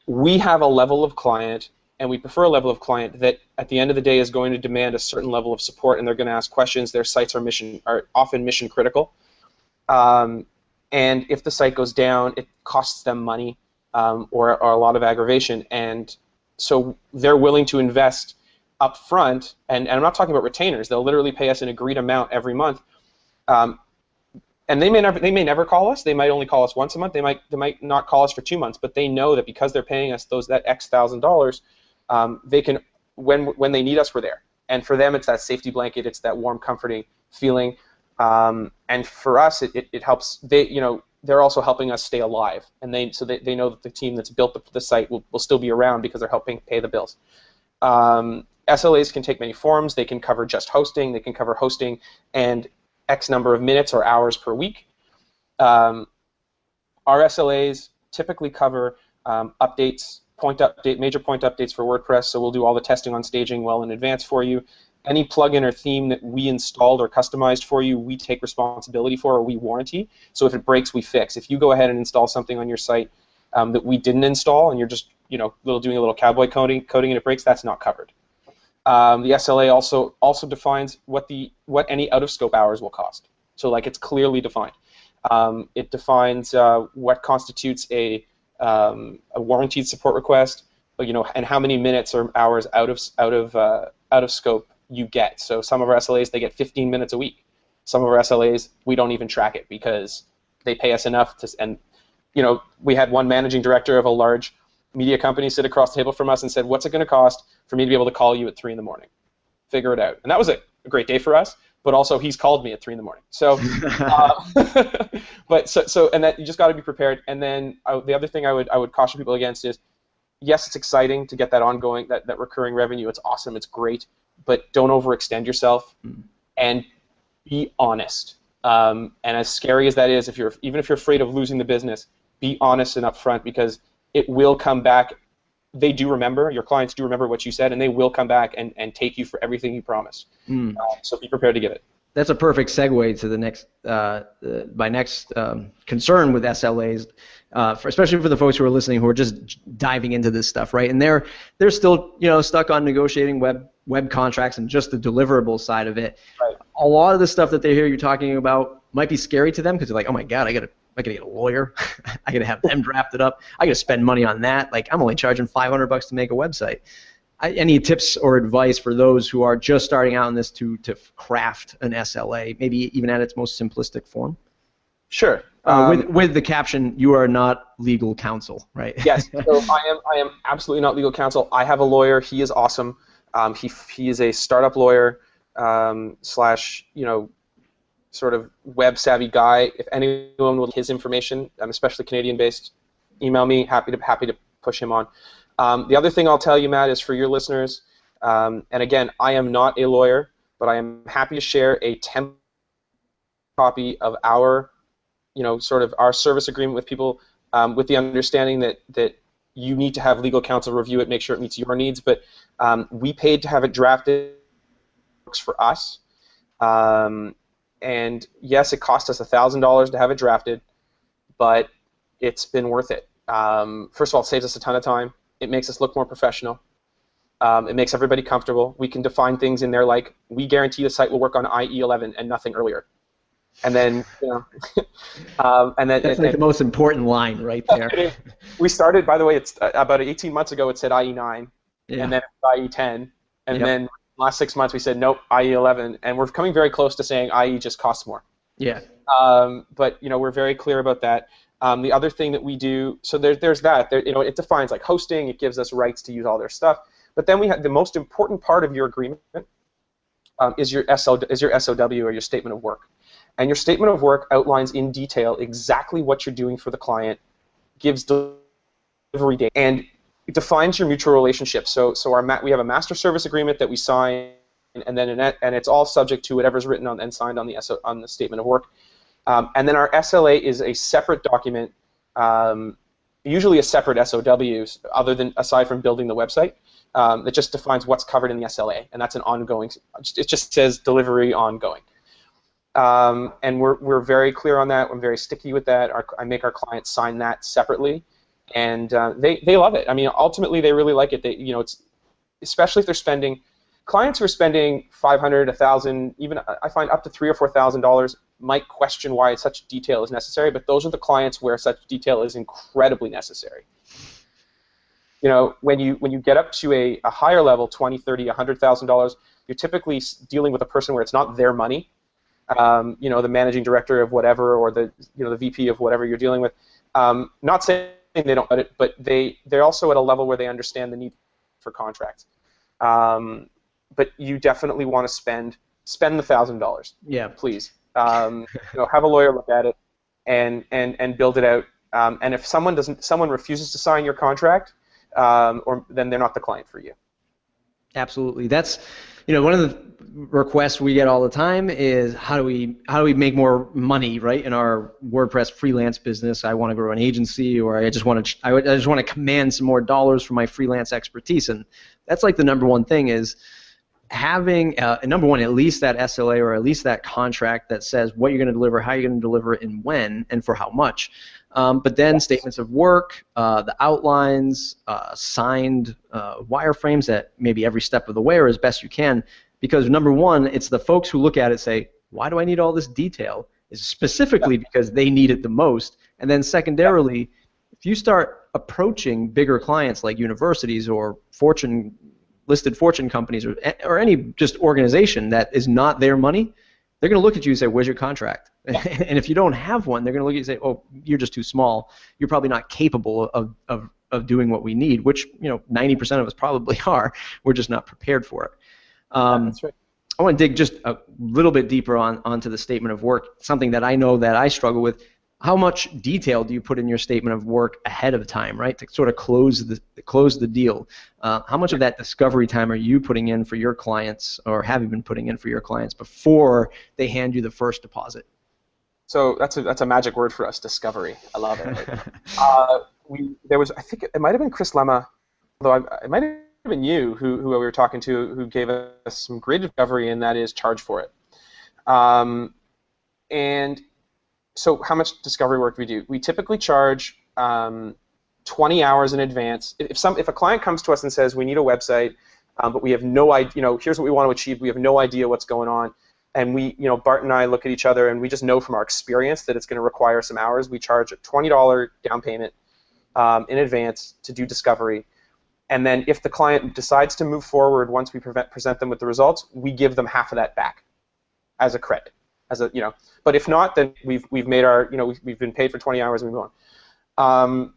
We have a level of client, and we prefer a level of client that at the end of the day is going to demand a certain level of support, and they're going to ask questions. Their sites are often mission critical. And if the site goes down, it costs them money or a lot of aggravation. And so they're willing to invest up front, and I'm not talking about retainers. They'll literally pay us an agreed amount every month, and they may never call us. They might only call us once a month. They might not call us for 2 months, but they know that because they're paying us that X $1,000, they can when they need us, we're there. And for them, it's that safety blanket. It's that warm, comforting feeling. And for us, it helps. They're also helping us stay alive, and they know that the team that's built the site will still be around because they're helping pay the bills. SLAs can take many forms. They can cover just hosting. They can cover hosting and X number of minutes or hours per week. Our SLAs typically cover updates, major point updates for WordPress, so we'll do all the testing on staging well in advance for you. Any plugin or theme that we installed or customized for you, we take responsibility for, or we warranty. So if it breaks, we fix. If you go ahead and install something on your site that we didn't install, and you're just doing a little cowboy coding and it breaks, that's not covered. The SLA also defines what any out-of-scope hours will cost. So it's clearly defined. It defines what constitutes a warranted support request, and how many minutes or hours out of scope you get. So some of our SLAs, they get 15 minutes a week. Some of our SLAs, we don't even track it because they pay us enough to. And we had one managing director of a large media company sit across the table from us and said, what's it going to cost for me to be able to call you at 3 in the morning? Figure it out. And that was a great day for us, but also he's called me at 3 in the morning. So, and that you just got to be prepared. And then the other thing I would caution people against is, yes, it's exciting to get that ongoing, that recurring revenue. It's awesome. It's great. But don't overextend yourself, and be honest. And as scary as that is, even if you're afraid of losing the business, be honest and upfront, because it will come back. They do remember, your clients do remember what you said, and they will come back and take you for everything you promised. So be prepared to give it.
That's a perfect segue to the next, my next concern with SLAs, especially for the folks who are listening who are just diving into this stuff, right? And they're still stuck on negotiating web contracts and just the deliverable side of it.
Right.
A lot of the stuff that they hear you talking about might be scary to them because they're like, oh my God, I gotta get a lawyer. I gotta have them draft it up. I gotta spend money on that. Like, I'm only charging $500 to make a website. Any tips or advice for those who are just starting out in this to craft an SLA, maybe even at its most simplistic form?
Sure.
With the caption, "You are not legal counsel," right?
Yes. So I am absolutely not legal counsel. I have a lawyer. He is awesome. He is a startup lawyer slash sort of web savvy guy. If anyone would like his information, I'm especially Canadian based, email me. Happy to push him on. The other thing I'll tell you, Matt, is for your listeners, and again, I am not a lawyer, but I am happy to share a template copy of our, sort of our service agreement with people, with the understanding that you need to have legal counsel review it, make sure it meets your needs. But we paid to have it drafted. Works for us, and yes, it cost us $1,000 to have it drafted, but it's been worth it. First of all, it saves us a ton of time. It makes us look more professional. It makes everybody comfortable. We can define things in there like, we guarantee the site will work on IE 11 and nothing earlier. And then, and then
that's like the most important line right there.
We started, by the way, it's about 18 months ago. It said IE 9, and then IE 10, and then last 6 months we said nope, IE 11, and we're coming very close to saying IE just costs more.
Yeah.
But we're very clear about that. The other thing that we do, so there's that. It defines like hosting. It gives us rights to use all their stuff. But then we have the most important part of your agreement is your SOW or your statement of work. And your statement of work outlines in detail exactly what you're doing for the client, gives delivery date, and it defines your mutual relationship. So we have a master service agreement that we sign, and then and it's all subject to whatever's written on and signed on the statement of work. And then our SLA is a separate document, usually a separate SOW, aside from building the website, that just defines what's covered in the SLA, and that's an ongoing. It just says delivery ongoing, and we're very clear on that. I'm very sticky with that. I make our clients sign that separately, and they love it. I mean, ultimately, they really like it. It's especially if they're spending. Clients who are spending $500, $1,000, even I find up to $3,000 or $4,000 might question why such detail is necessary, but those are the clients where such detail is incredibly necessary. When you get up to a higher level, $20,000, $30,000, $100,000, you're typically dealing with a person where it's not their money. The managing director of whatever, or the VP of whatever you're dealing with. Not saying they don't get it, but they're also at a level where they understand the need for contracts. But you definitely want to spend the $1,000.
Yeah,
please. Have a lawyer look at it and build it out. And if someone refuses to sign your contract, then they're not the client for you.
Absolutely. That's one of the requests we get all the time is how do we make more money, right, in our WordPress freelance business? I want to grow an agency, or I just want to command some more dollars for my freelance expertise, and that's like the number one thing is having number one, at least that SLA or at least that contract that says what you're going to deliver, how you're going to deliver it, and when, and for how much. But then statements of work, the outlines, signed wireframes at maybe every step of the way or as best you can. Because number one, it's the folks who look at it say, why do I need all this detail? It's specifically because they need it the most. And then secondarily, if you start approaching bigger clients like universities or listed Fortune companies or any just organization that is not their money, they're going to look at you and say, where's your contract? And if you don't have one, they're going to look at you and say, oh, you're just too small. You're probably not capable of doing what we need, which 90% of us probably are. We're just not prepared for it.
That's right.
I want to dig just a little bit deeper onto the statement of work, something that I know that I struggle with. How much detail do you put in your statement of work ahead of time, right, to sort of close the deal? How much of that discovery time are you putting in for your clients, or have you been putting in for your clients before they hand you the first deposit?
So that's a magic word for us, discovery. I love it. There was, I think it might have been Chris Lemma, although it might have been you who we were talking to, who gave us some great discovery, and that is charge for it. And so how much discovery work do we do? We typically charge 20 hours in advance. If a client comes to us and says we need a website, but we have no idea, here's what we want to achieve, we have no idea what's going on, and Bart and I look at each other and we just know from our experience that it's going to require some hours, we charge a $20 down payment in advance to do discovery. And then if the client decides to move forward once we present them with the results, we give them half of that back as a credit. But if not, then we've made our, we've been paid for 20 hours and we move on.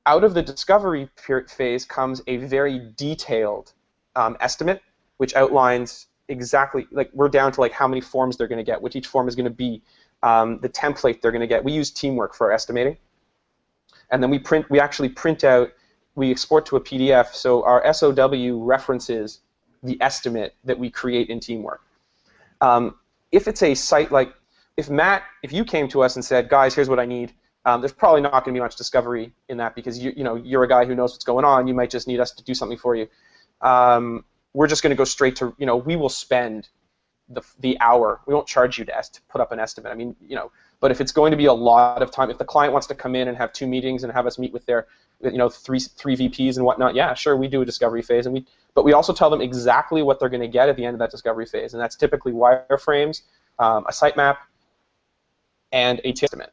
Out of the discovery phase comes a very detailed estimate, which outlines exactly, like, we're down to like how many forms they're going to get, which each form is going to be, the template they're going to get. We use Teamwork for our estimating, and then we actually print out, we export to a PDF, so our SOW references the estimate that we create in Teamwork. If it's a site like, if you came to us and said, guys, here's what I need, there's probably not going to be much discovery in that, because you're a guy who knows what's going on. You might just need us to do something for you. We're just going to go straight to, we will spend the hour. We won't charge you to put up an estimate. I mean, but if it's going to be a lot of time, if the client wants to come in and have 2 meetings and have us meet with their, three VPs and whatnot, yeah, sure, we do a discovery phase, but we also tell them exactly what they're going to get at the end of that discovery phase, and that's typically wireframes, a sitemap, and a estimate.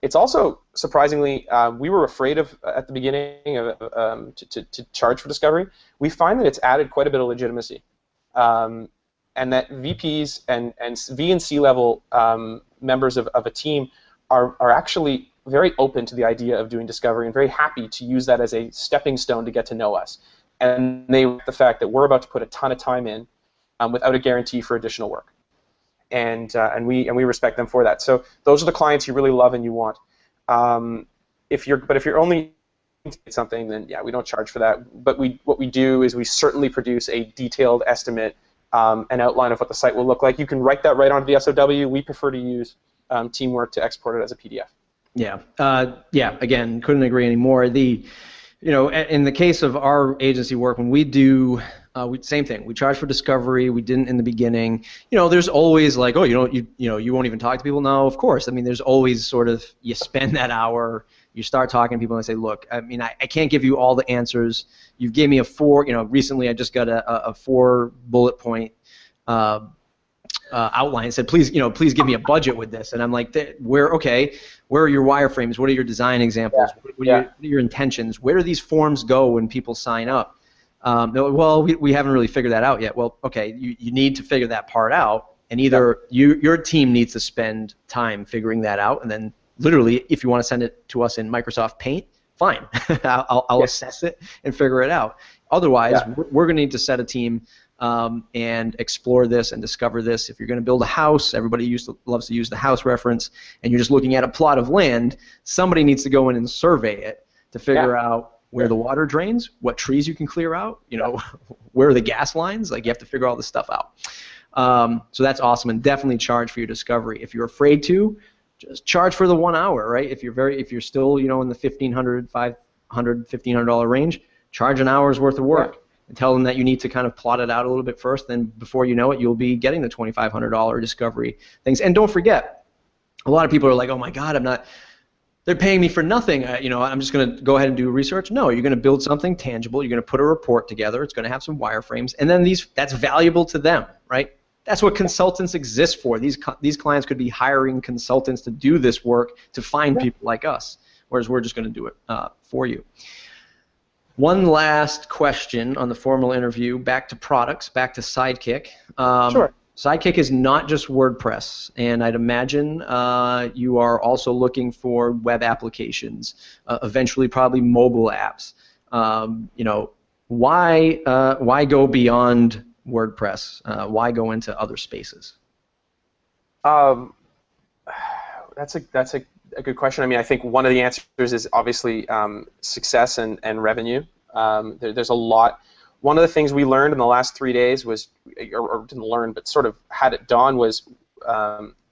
It's also, surprisingly, we were afraid of at the beginning to charge for discovery. We find that it's added quite a bit of legitimacy, and that VPs and V and C level members of a team are actually very open to the idea of doing discovery and very happy to use that as a stepping stone to get to know us. And they like the fact that we're about to put a ton of time in without a guarantee for additional work. And we respect them for that. So those are the clients you really love and you want. If you're only something, then yeah, we don't charge for that. But what we do is we certainly produce a detailed estimate, an outline of what the site will look like. You can write that right onto the SOW. We prefer to use Teamwork to export it as a PDF.
Yeah. Again, couldn't agree anymore. In the case of our agency work, when we do. Same thing. We charge for discovery. We didn't in the beginning. There's always like, oh, you won't even talk to people. No, of course. I mean, there's always sort of, you spend that hour, you start talking to people and say, look, I mean, I can't give you all the answers. You gave me a 4. Recently I just got a 4 bullet point outline. Said, please give me a budget with this. And I'm like, where are your wireframes? What are your design examples?
Yeah.
What are your intentions? Where do these forms go when people sign up? Well, we haven't really figured that out yet. Well, okay, you need to figure that part out, and either your team needs to spend time figuring that out, and then literally, if you want to send it to us in Microsoft Paint, fine, I'll assess it and figure it out. Otherwise, we're going to need to set a team and explore this and discover this. If you're going to build a house, everybody loves to use the house reference, and you're just looking at a plot of land, somebody needs to go in and survey it to figure out where the water drains, what trees you can clear out, where are the gas lines, like you have to figure all this stuff out. So that's awesome, and definitely charge for your discovery. If you're afraid to, just charge for the 1 hour, right? If you're still, in the $1,500, $500, $1,500 range, charge an hour's worth of work. Yeah. And tell them that you need to kind of plot it out a little bit first, then before you know it, you'll be getting the $2,500 discovery things. And don't forget, a lot of people are like, oh my God, they're paying me for nothing. I'm just going to go ahead and do research. No, you're going to build something tangible. You're going to put a report together. It's going to have some wireframes, and then that's valuable to them, right? That's what consultants exist for. These clients could be hiring consultants to do this work to find people like us, whereas we're just going to do it for you. One last question on the formal interview. Back to products. Back to Sidekick.
Sure.
Sidekick is not just WordPress, and I'd imagine you are also looking for web applications, eventually probably mobile apps. Why go beyond WordPress? Why go into other spaces?
That's a good question. I mean, I think one of the answers is obviously success and revenue. There's a lot. One of the things we learned in the last 3 days was, or didn't learn, but sort of had it dawn, was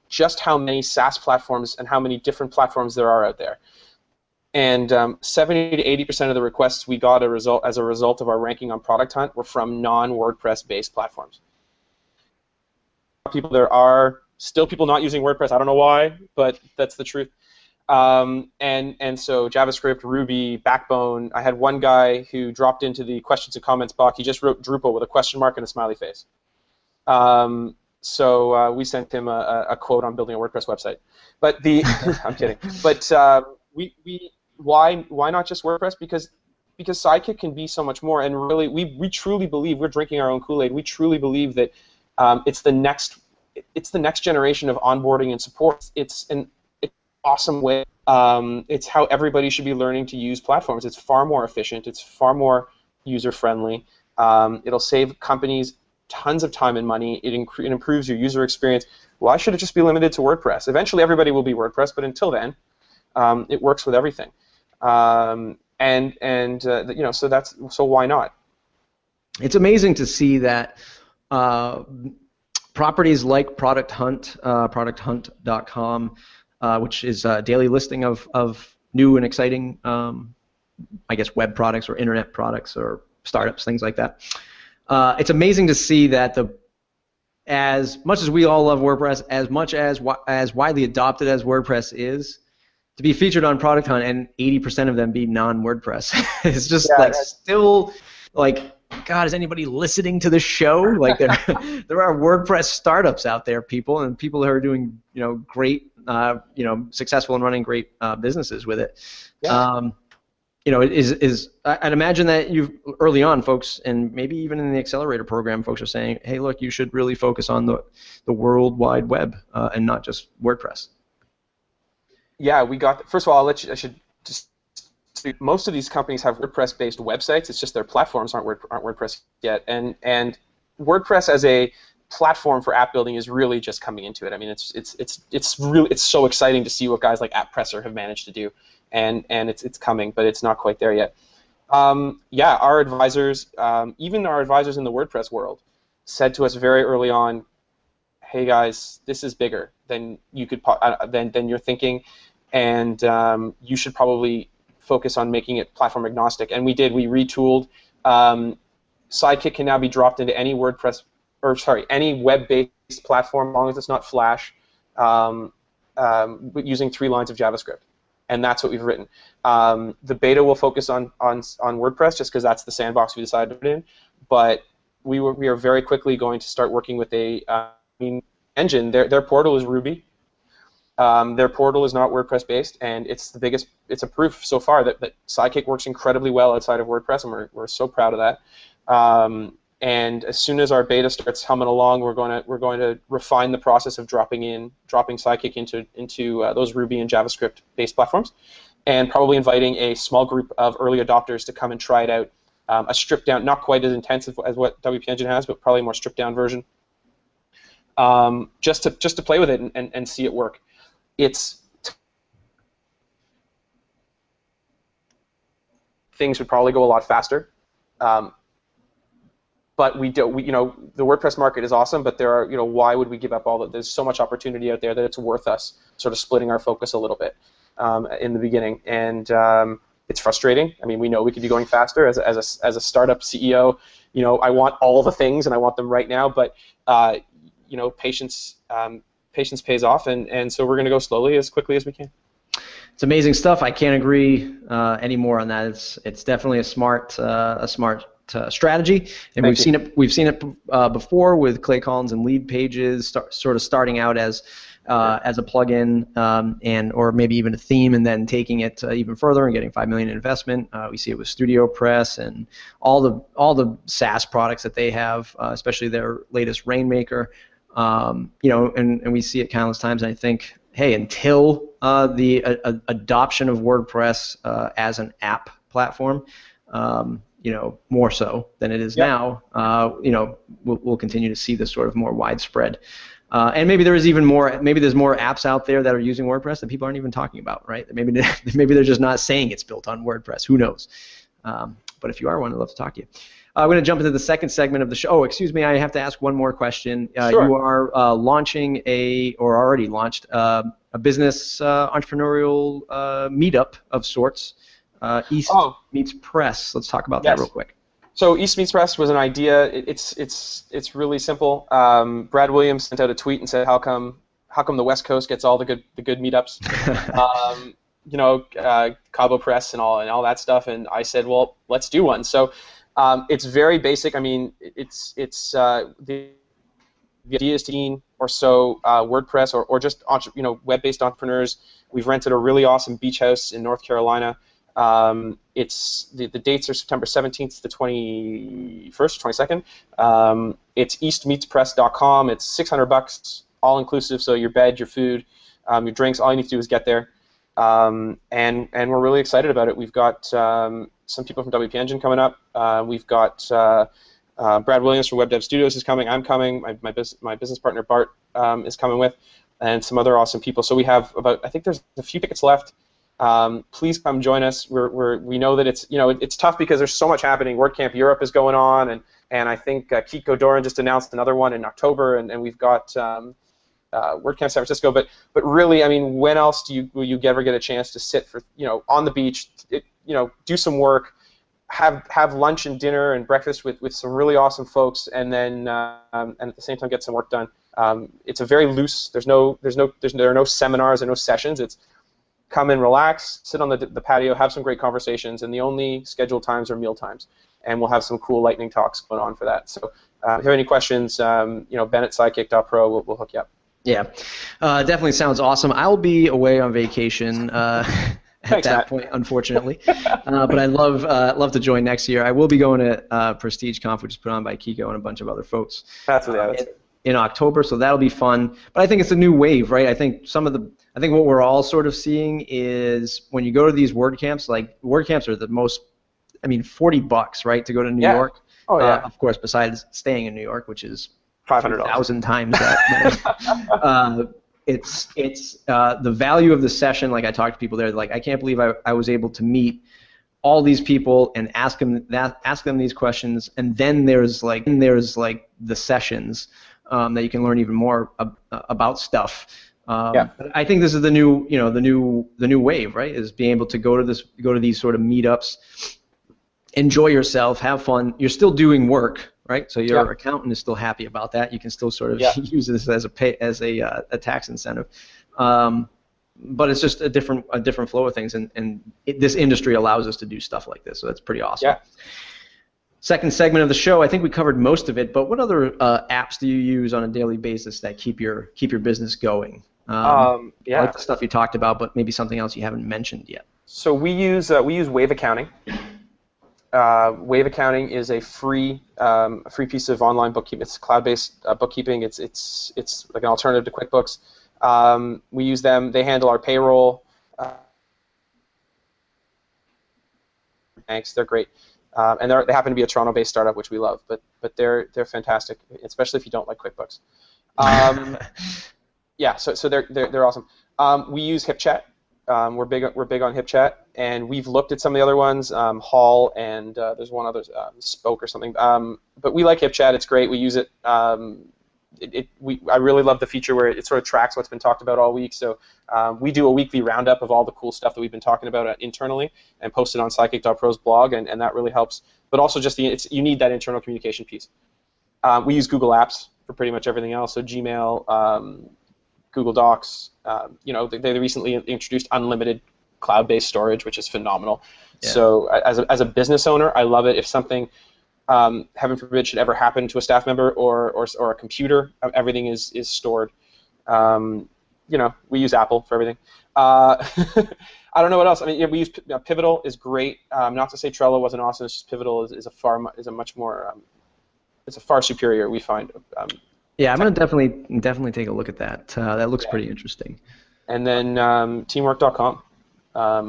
just how many SaaS platforms and how many different platforms there are out there. And 70 to 80% of the requests we got as a result of our ranking on Product Hunt were from non-WordPress based platforms. There are still people not using WordPress. I don't know why, but that's the truth. And so JavaScript, Ruby, Backbone. I had one guy who dropped into the questions and comments box. He just wrote Drupal with a question mark and a smiley face. So we sent him a quote on building a WordPress website. But I'm kidding. But why not just WordPress? Because Sidekick can be so much more. And really, we truly believe we're drinking our own Kool-Aid. We truly believe that it's the next generation of onboarding and support. It's an awesome way. It's how everybody should be learning to use platforms. It's far more efficient. It's far more user-friendly. It'll save companies tons of time and money. It improves your user experience. Why should it just be limited to WordPress? Eventually, everybody will be WordPress, but until then, it works with everything. So why not?
It's amazing to see that properties like Product Hunt, producthunt.com, which is a daily listing of new and exciting, I guess, web products or internet products or startups, things like that. It's amazing to see that as much as we all love WordPress, as much as widely adopted as WordPress is, to be featured on Product Hunt and 80% of them be non-WordPress. It's just still like, God, is anybody listening to this show? Like there are WordPress startups out there, people, and people who are doing great, successful and running great businesses with it. Yeah. I'd imagine that early on, folks, and maybe even in the accelerator program, folks are saying, hey, look, you should really focus on the World Wide Web and not just WordPress.
Yeah, first of all, most of these companies have WordPress-based websites. It's just their platforms aren't WordPress yet, and WordPress as a platform for app building is really just coming into it. I mean, it's so exciting to see what guys like AppPresser have managed to do, and it's coming, but it's not quite there yet. Our advisors, even our advisors in the WordPress world, said to us very early on, hey guys, this is bigger than you could than you're thinking, and you should probably focus on making it platform agnostic. And we did. We retooled. Sidekick can now be dropped into any any web-based platform, as long as it's not Flash, using 3 lines of JavaScript. And that's what we've written. The beta will focus on WordPress just because that's the sandbox we decided to put in. But we are very quickly going to start working with a engine. Their portal is Ruby. Their portal is not WordPress based, and it's a proof so far that Sidekick works incredibly well outside of WordPress, and we're so proud of that. And as soon as our beta starts humming along, we're going to refine the process of dropping Sidekick into those Ruby and JavaScript based platforms, and probably inviting a small group of early adopters to come and try it out. A stripped down, not quite as intensive as what WPEngine has, but probably a more stripped down version. Just to play with it and see it work. Things would probably go a lot faster, but the WordPress market is awesome. But there are, why would we give up all that? There's so much opportunity out there that it's worth us sort of splitting our focus a little bit in the beginning, and it's frustrating. I mean, we know we could be going faster as a startup CEO. I want all the things and I want them right now, but patience pays off, and so we're going to go slowly as quickly as we can.
It's amazing stuff. I can't agree any more on that. It's definitely a smart strategy, and we've seen it before with Clay Collins and Lead Pages, sort of starting out as a plugin or maybe even a theme, and then taking it even further and getting $5 million in investment. We see it with StudioPress and all the SaaS products that they have, especially their latest Rainmaker. And we see it countless times, and I think, hey, until the adoption of WordPress as an app platform, more so than it is now, we'll continue to see this sort of more widespread. And maybe there's more apps out there that are using WordPress that people aren't even talking about, right? Maybe they're just not saying it's built on WordPress. Who knows? But if you are one, I'd love to talk to you. I'm going to jump into the second segment of the show. Oh, excuse me, I have to ask one more question.
Sure.
You are launching or already launched a business entrepreneurial meetup of sorts, EastMeetspress. Let's talk about that real quick.
So EastMeetspress was an idea. It's really simple. Brad Williams sent out a tweet and said, "How come the West Coast gets all the good meetups?" Cabo Press and all that stuff. And I said, "Well, let's do one." So it's very basic. I mean, the idea is to 15 or so WordPress or just web-based entrepreneurs. We've rented a really awesome beach house in North Carolina. It's the dates are September 17th to the 21st, 22nd. It's EastMeetspress.com. It's $600, all inclusive. So your bed, your food, your drinks. All you need to do is get there. And we're really excited about it. We've got some people from WPEngine coming up. We've got Brad Williams from Web Dev Studios is coming. I'm coming. My business partner Bart is coming with, and some other awesome people. So we have I think there's a few tickets left. Please come join us. We know that it's tough because there's so much happening. WordCamp Europe is going on, and I think Kiko Doran just announced another one in October, and we've got WordCamp San Francisco. But really, I mean, when else will you ever get a chance to sit on the beach, do some work, have lunch and dinner and breakfast with some really awesome folks, and then and at the same time get some work done. It's a very loose. There are no seminars and no sessions. It's come and relax, sit on the patio, have some great conversations, and the only scheduled times are meal times. And we'll have some cool lightning talks going on for that. So if you have any questions, Ben at Sidekick.pro, we'll hook you up.
Yeah, definitely sounds awesome. I'll be away on vacation at that point, unfortunately. But I'd love to join next year. I will be going to Prestige Conf, which is put on by Kiko and a bunch of other folks.
That's
in October, so that'll be fun. But I think it's a new wave, right? I think what we're all sort of seeing is when you go to these WordCamps, like WordCamps are the most, $40, right, to go to New York.
Oh yeah.
Of course, besides staying in New York, which is
$500,
1,000 times that. It's the value of the session. Like I talked to people there, like I can't believe I was able to meet all these people and ask them these questions, and then there's like the sessions that you can learn even more about stuff. I think this is the new wave, right? Is being able to go to these sort of meetups, enjoy yourself, have fun. You're still doing work, right? So your accountant is still happy about that. You can still sort of use this as a tax incentive. But it's just a different flow of things, and this industry allows us to do stuff like this, so that's pretty awesome. Yeah. Second segment of the show, I think we covered most of it, but what other apps do you use on a daily basis that keep your business going? I like the stuff you talked about, but maybe something else you haven't mentioned yet.
So we use Wave Accounting. Wave Accounting is a free piece of online bookkeeping. It's cloud-based bookkeeping. It's like an alternative to QuickBooks. We use them. They handle our payroll. Thanks. They're great. And they happen to be a Toronto-based startup, which we love, but they're fantastic, especially if you don't like QuickBooks. So they're awesome. We use HipChat. We're big on HipChat, and we've looked at some of the other ones, Hall, and there's one other, Spoke or something. But we like HipChat. It's great. We use it. I really love the feature where it sort of tracks what's been talked about all week. So we do a weekly roundup of all the cool stuff that we've been talking about internally and post it on Sidekick.pro's blog, and that really helps. But also just you need that internal communication piece. We use Google Apps for pretty much everything else. So Gmail, Google Docs. They recently introduced unlimited cloud-based storage, which is phenomenal. Yeah. So as a business owner, I love it. If something heaven forbid should ever happen to a staff member or a computer, everything is stored. We use Apple for everything. I don't know what else. We use Pivotal is great. Not to say Trello wasn't awesome. It's just Pivotal is a much more it's a far superior, we find.
I'm gonna definitely take a look at that. That looks pretty interesting.
And then Teamwork.com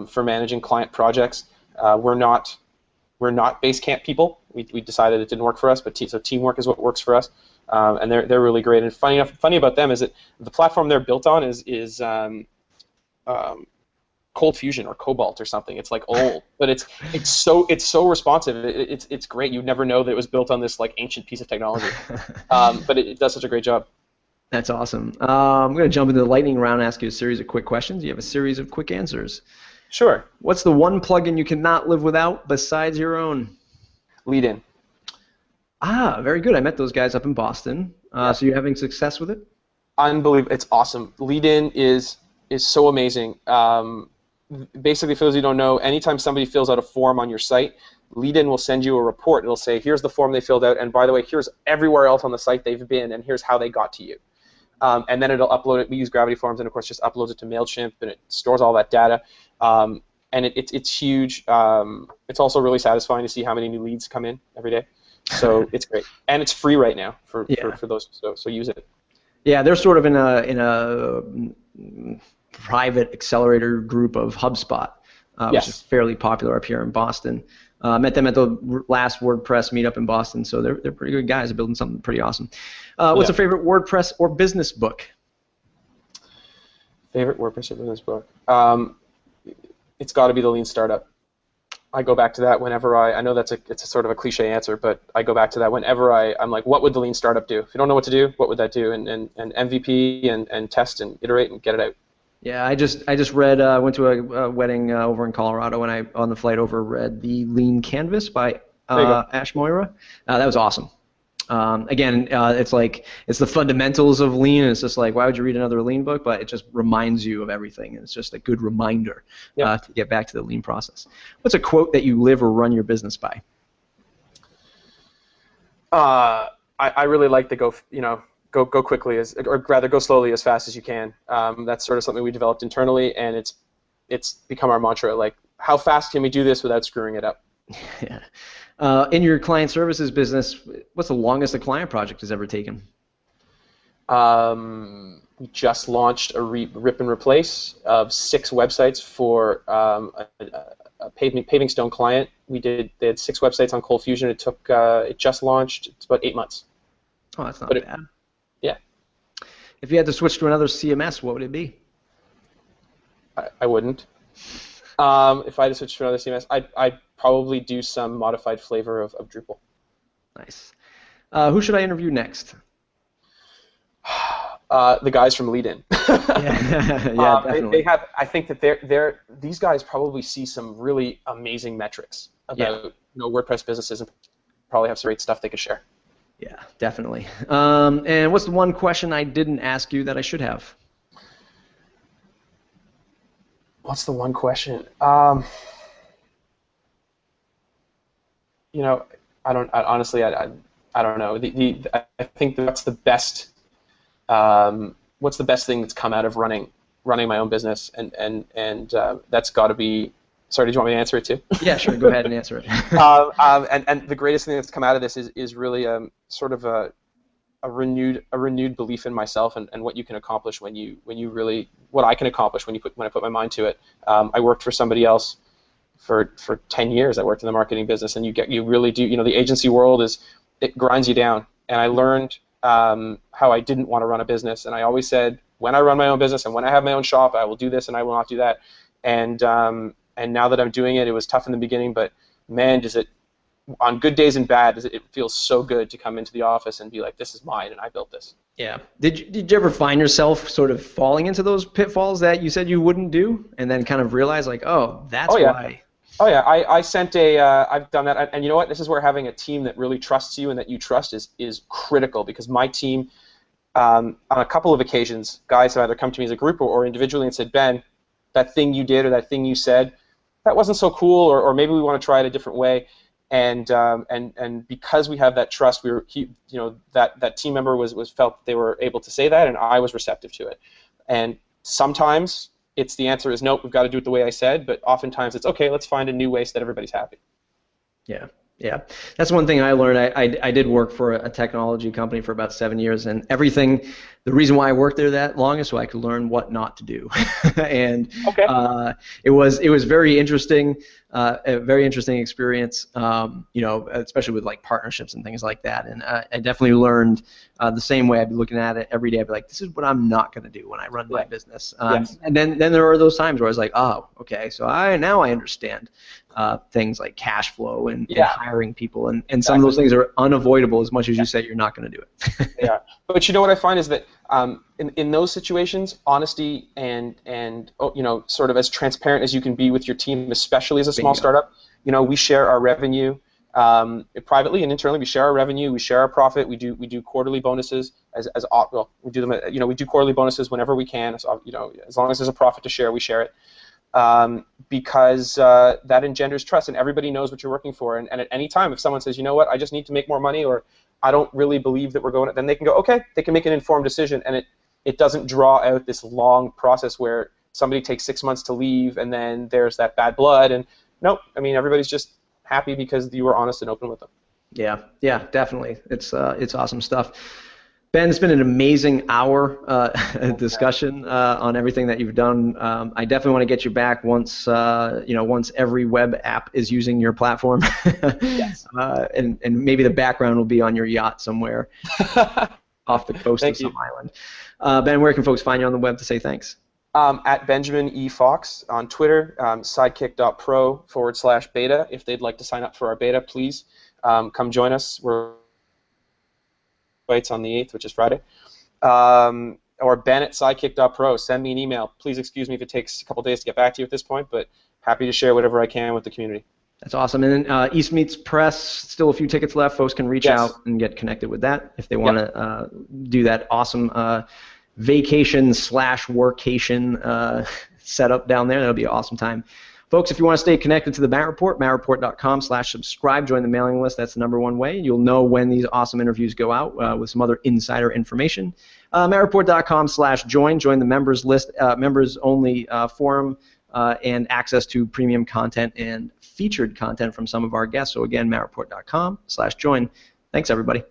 for managing client projects. We're not Basecamp people. We decided it didn't work for us, but so Teamwork is what works for us, and they're really great. And funny about them is that the platform they're built on is Cold Fusion or Cobalt or something. It's like old, but it's so responsive. It's great. You'd never know that it was built on this like ancient piece of technology, but it does such a great job.
That's awesome. I'm going to jump into the lightning round and ask you a series of quick questions. You have a series of quick answers.
Sure.
What's the one plugin you cannot live without besides your own?
Lead in.
Ah, very good. I met those guys up in Boston. So you're having success with it?
Unbelievable. It's awesome. Lead in is so amazing. Basically, for those who don't know, anytime somebody fills out a form on your site, Lead in will send you a report. It'll say, here's the form they filled out, and by the way, here's everywhere else on the site they've been, and here's how they got to you. And then it'll upload it. We use Gravity Forms, and of course, just uploads it to MailChimp, and it stores all that data. And it's huge. It's also really satisfying to see how many new leads come in every day. So it's great, and it's free right now for those. So use it.
Yeah, they're sort of in a private accelerator group of HubSpot, which is fairly popular up here in Boston. Met them at the last WordPress meetup in Boston, so they're pretty good guys. They're building something pretty awesome. What's a favorite WordPress or business book?
Favorite WordPress or business book? It's got to be The Lean Startup. I go back to that whenever I know it's a sort of a cliche answer, but I go back to that whenever I'm like, what would the Lean Startup do? If you don't know what to do, what would that do? And MVP and test and iterate and get it out.
Yeah, I just read. Went to a wedding over in Colorado, and I on the flight over read the Lean Canvas by Ash Moira. That was awesome. Again, it's the fundamentals of Lean. And it's just like, why would you read another Lean book? But it just reminds you of everything, and it's just a good reminder to get back to the Lean process. What's a quote that you live or run your business by?
I really like to go quickly or rather go slowly as fast as you can. That's sort of something we developed internally, and it's become our mantra. Like, how fast can we do this without screwing it up?
Yeah. In your client services business, what's the longest a client project has ever taken?
We just launched a rip and replace of 6 websites for a paving stone client. They had 6 websites on Cold Fusion. It just launched. It's about 8 months.
Oh, that's not bad.
Yeah.
If you had to switch to another CMS, what would it be?
I wouldn't. If I had to switch to another CMS, I'd probably do some modified flavor of Drupal.
Nice. Who should I interview next?
The guys from Lead In.
Yeah, definitely.
I think that these guys probably see some really amazing metrics about WordPress businesses and probably have some great stuff they could share.
Yeah, definitely. And what's the one question I didn't ask you that I should have?
What's the one question? Honestly, I don't know. I think that's the best. What's the best thing that's come out of running my own business, and that's got to be. Sorry, did you want me to answer it too?
Yeah, sure. Go ahead and answer it.
And the greatest thing that's come out of this is really sort of a renewed belief in myself and what you can accomplish when you really what I can accomplish when I put my mind to it. I worked for somebody else for 10 years. I worked in the marketing business, and you really do. The agency world it grinds you down. And I learned how I didn't want to run a business, and I always said, when I run my own business and when I have my own shop, I will do this and I will not do that. And now that I'm doing it, it was tough in the beginning, but man, does it, on good days and bad, it feels so good to come into the office and be like, this is mine and I built this.
Yeah. Did you ever find yourself sort of falling into those pitfalls that you said you wouldn't do, and then kind of realize like, that's why?
Oh yeah, I sent I've done that, and you know what? This is where having a team that really trusts you and that you trust is critical, because my team, on a couple of occasions, guys have either come to me as a group or individually and said, Ben, that thing you did or that thing you said, that wasn't so cool, or maybe we want to try it a different way. And because we have that trust, that team member was felt that they were able to say that, and I was receptive to it. And sometimes the answer is nope, we've got to do it the way I said, but oftentimes it's okay, let's find a new way so that everybody's happy.
Yeah, that's one thing I learned. I did work for a technology company for about 7 years, and the reason why I worked there that long is so I could learn what not to do. And it was very interesting. a very interesting experience, you know, especially with like partnerships and things like that. And I definitely learned the same way. I'd be looking at it every day. I'd be like, this is what I'm not going to do when I run my business.
Yes.
And then there are those times where I was like, oh, okay, so now I understand things like cash flow and hiring people. And some of those things are unavoidable as much as you say you're not going to do it.
Yeah. But you know what I find is that in those situations, honesty and you know, sort of as transparent as you can be with your team, especially as a small startup. You know, we share our revenue privately and internally. We share our revenue, we share our profit. We do quarterly bonuses well, we do them. You know, we do quarterly bonuses whenever we can. So, you know, as long as there's a profit to share, we share it. Because that engenders trust, and everybody knows what you're working for. And at any time, if someone says, you know what, I just need to make more money, or I don't really believe that we're going, then they can go, okay, they can make an informed decision, and it doesn't draw out this long process where somebody takes 6 months to leave, and then there's that bad blood. And nope, I mean, everybody's just happy because you were honest and open with them.
Yeah, definitely. It's awesome stuff. Ben, it's been an amazing hour discussion on everything that you've done. I definitely want to get you back once once every web app is using your platform.
Yes.
And maybe the background will be on your yacht somewhere off the coast of some island. Ben, where can folks find you on the web to say thanks?
At Benjamin E. Fox on Twitter, sidekick.pro/beta. If they'd like to sign up for our beta, please come join us. We're on the 8th, which is Friday, or Ben at sidekick.pro. Send me an email. Please excuse me if it takes a couple days to get back to you at this point, but happy to share whatever I can with the community.
That's awesome. And then EastMeetspress, still a few tickets left. Folks can reach out and get connected with that if they want to do that awesome vacation/workation setup down there. That'll be an awesome time. Folks, if you want to stay connected to the Matt Report, mattreport.com/subscribe, join the mailing list. That's the #1 way. You'll know when these awesome interviews go out with some other insider information. mattreport.com/join, join the members list, members-only forum, and access to premium content and featured content from some of our guests. So again, mattreport.com/join. Thanks, everybody.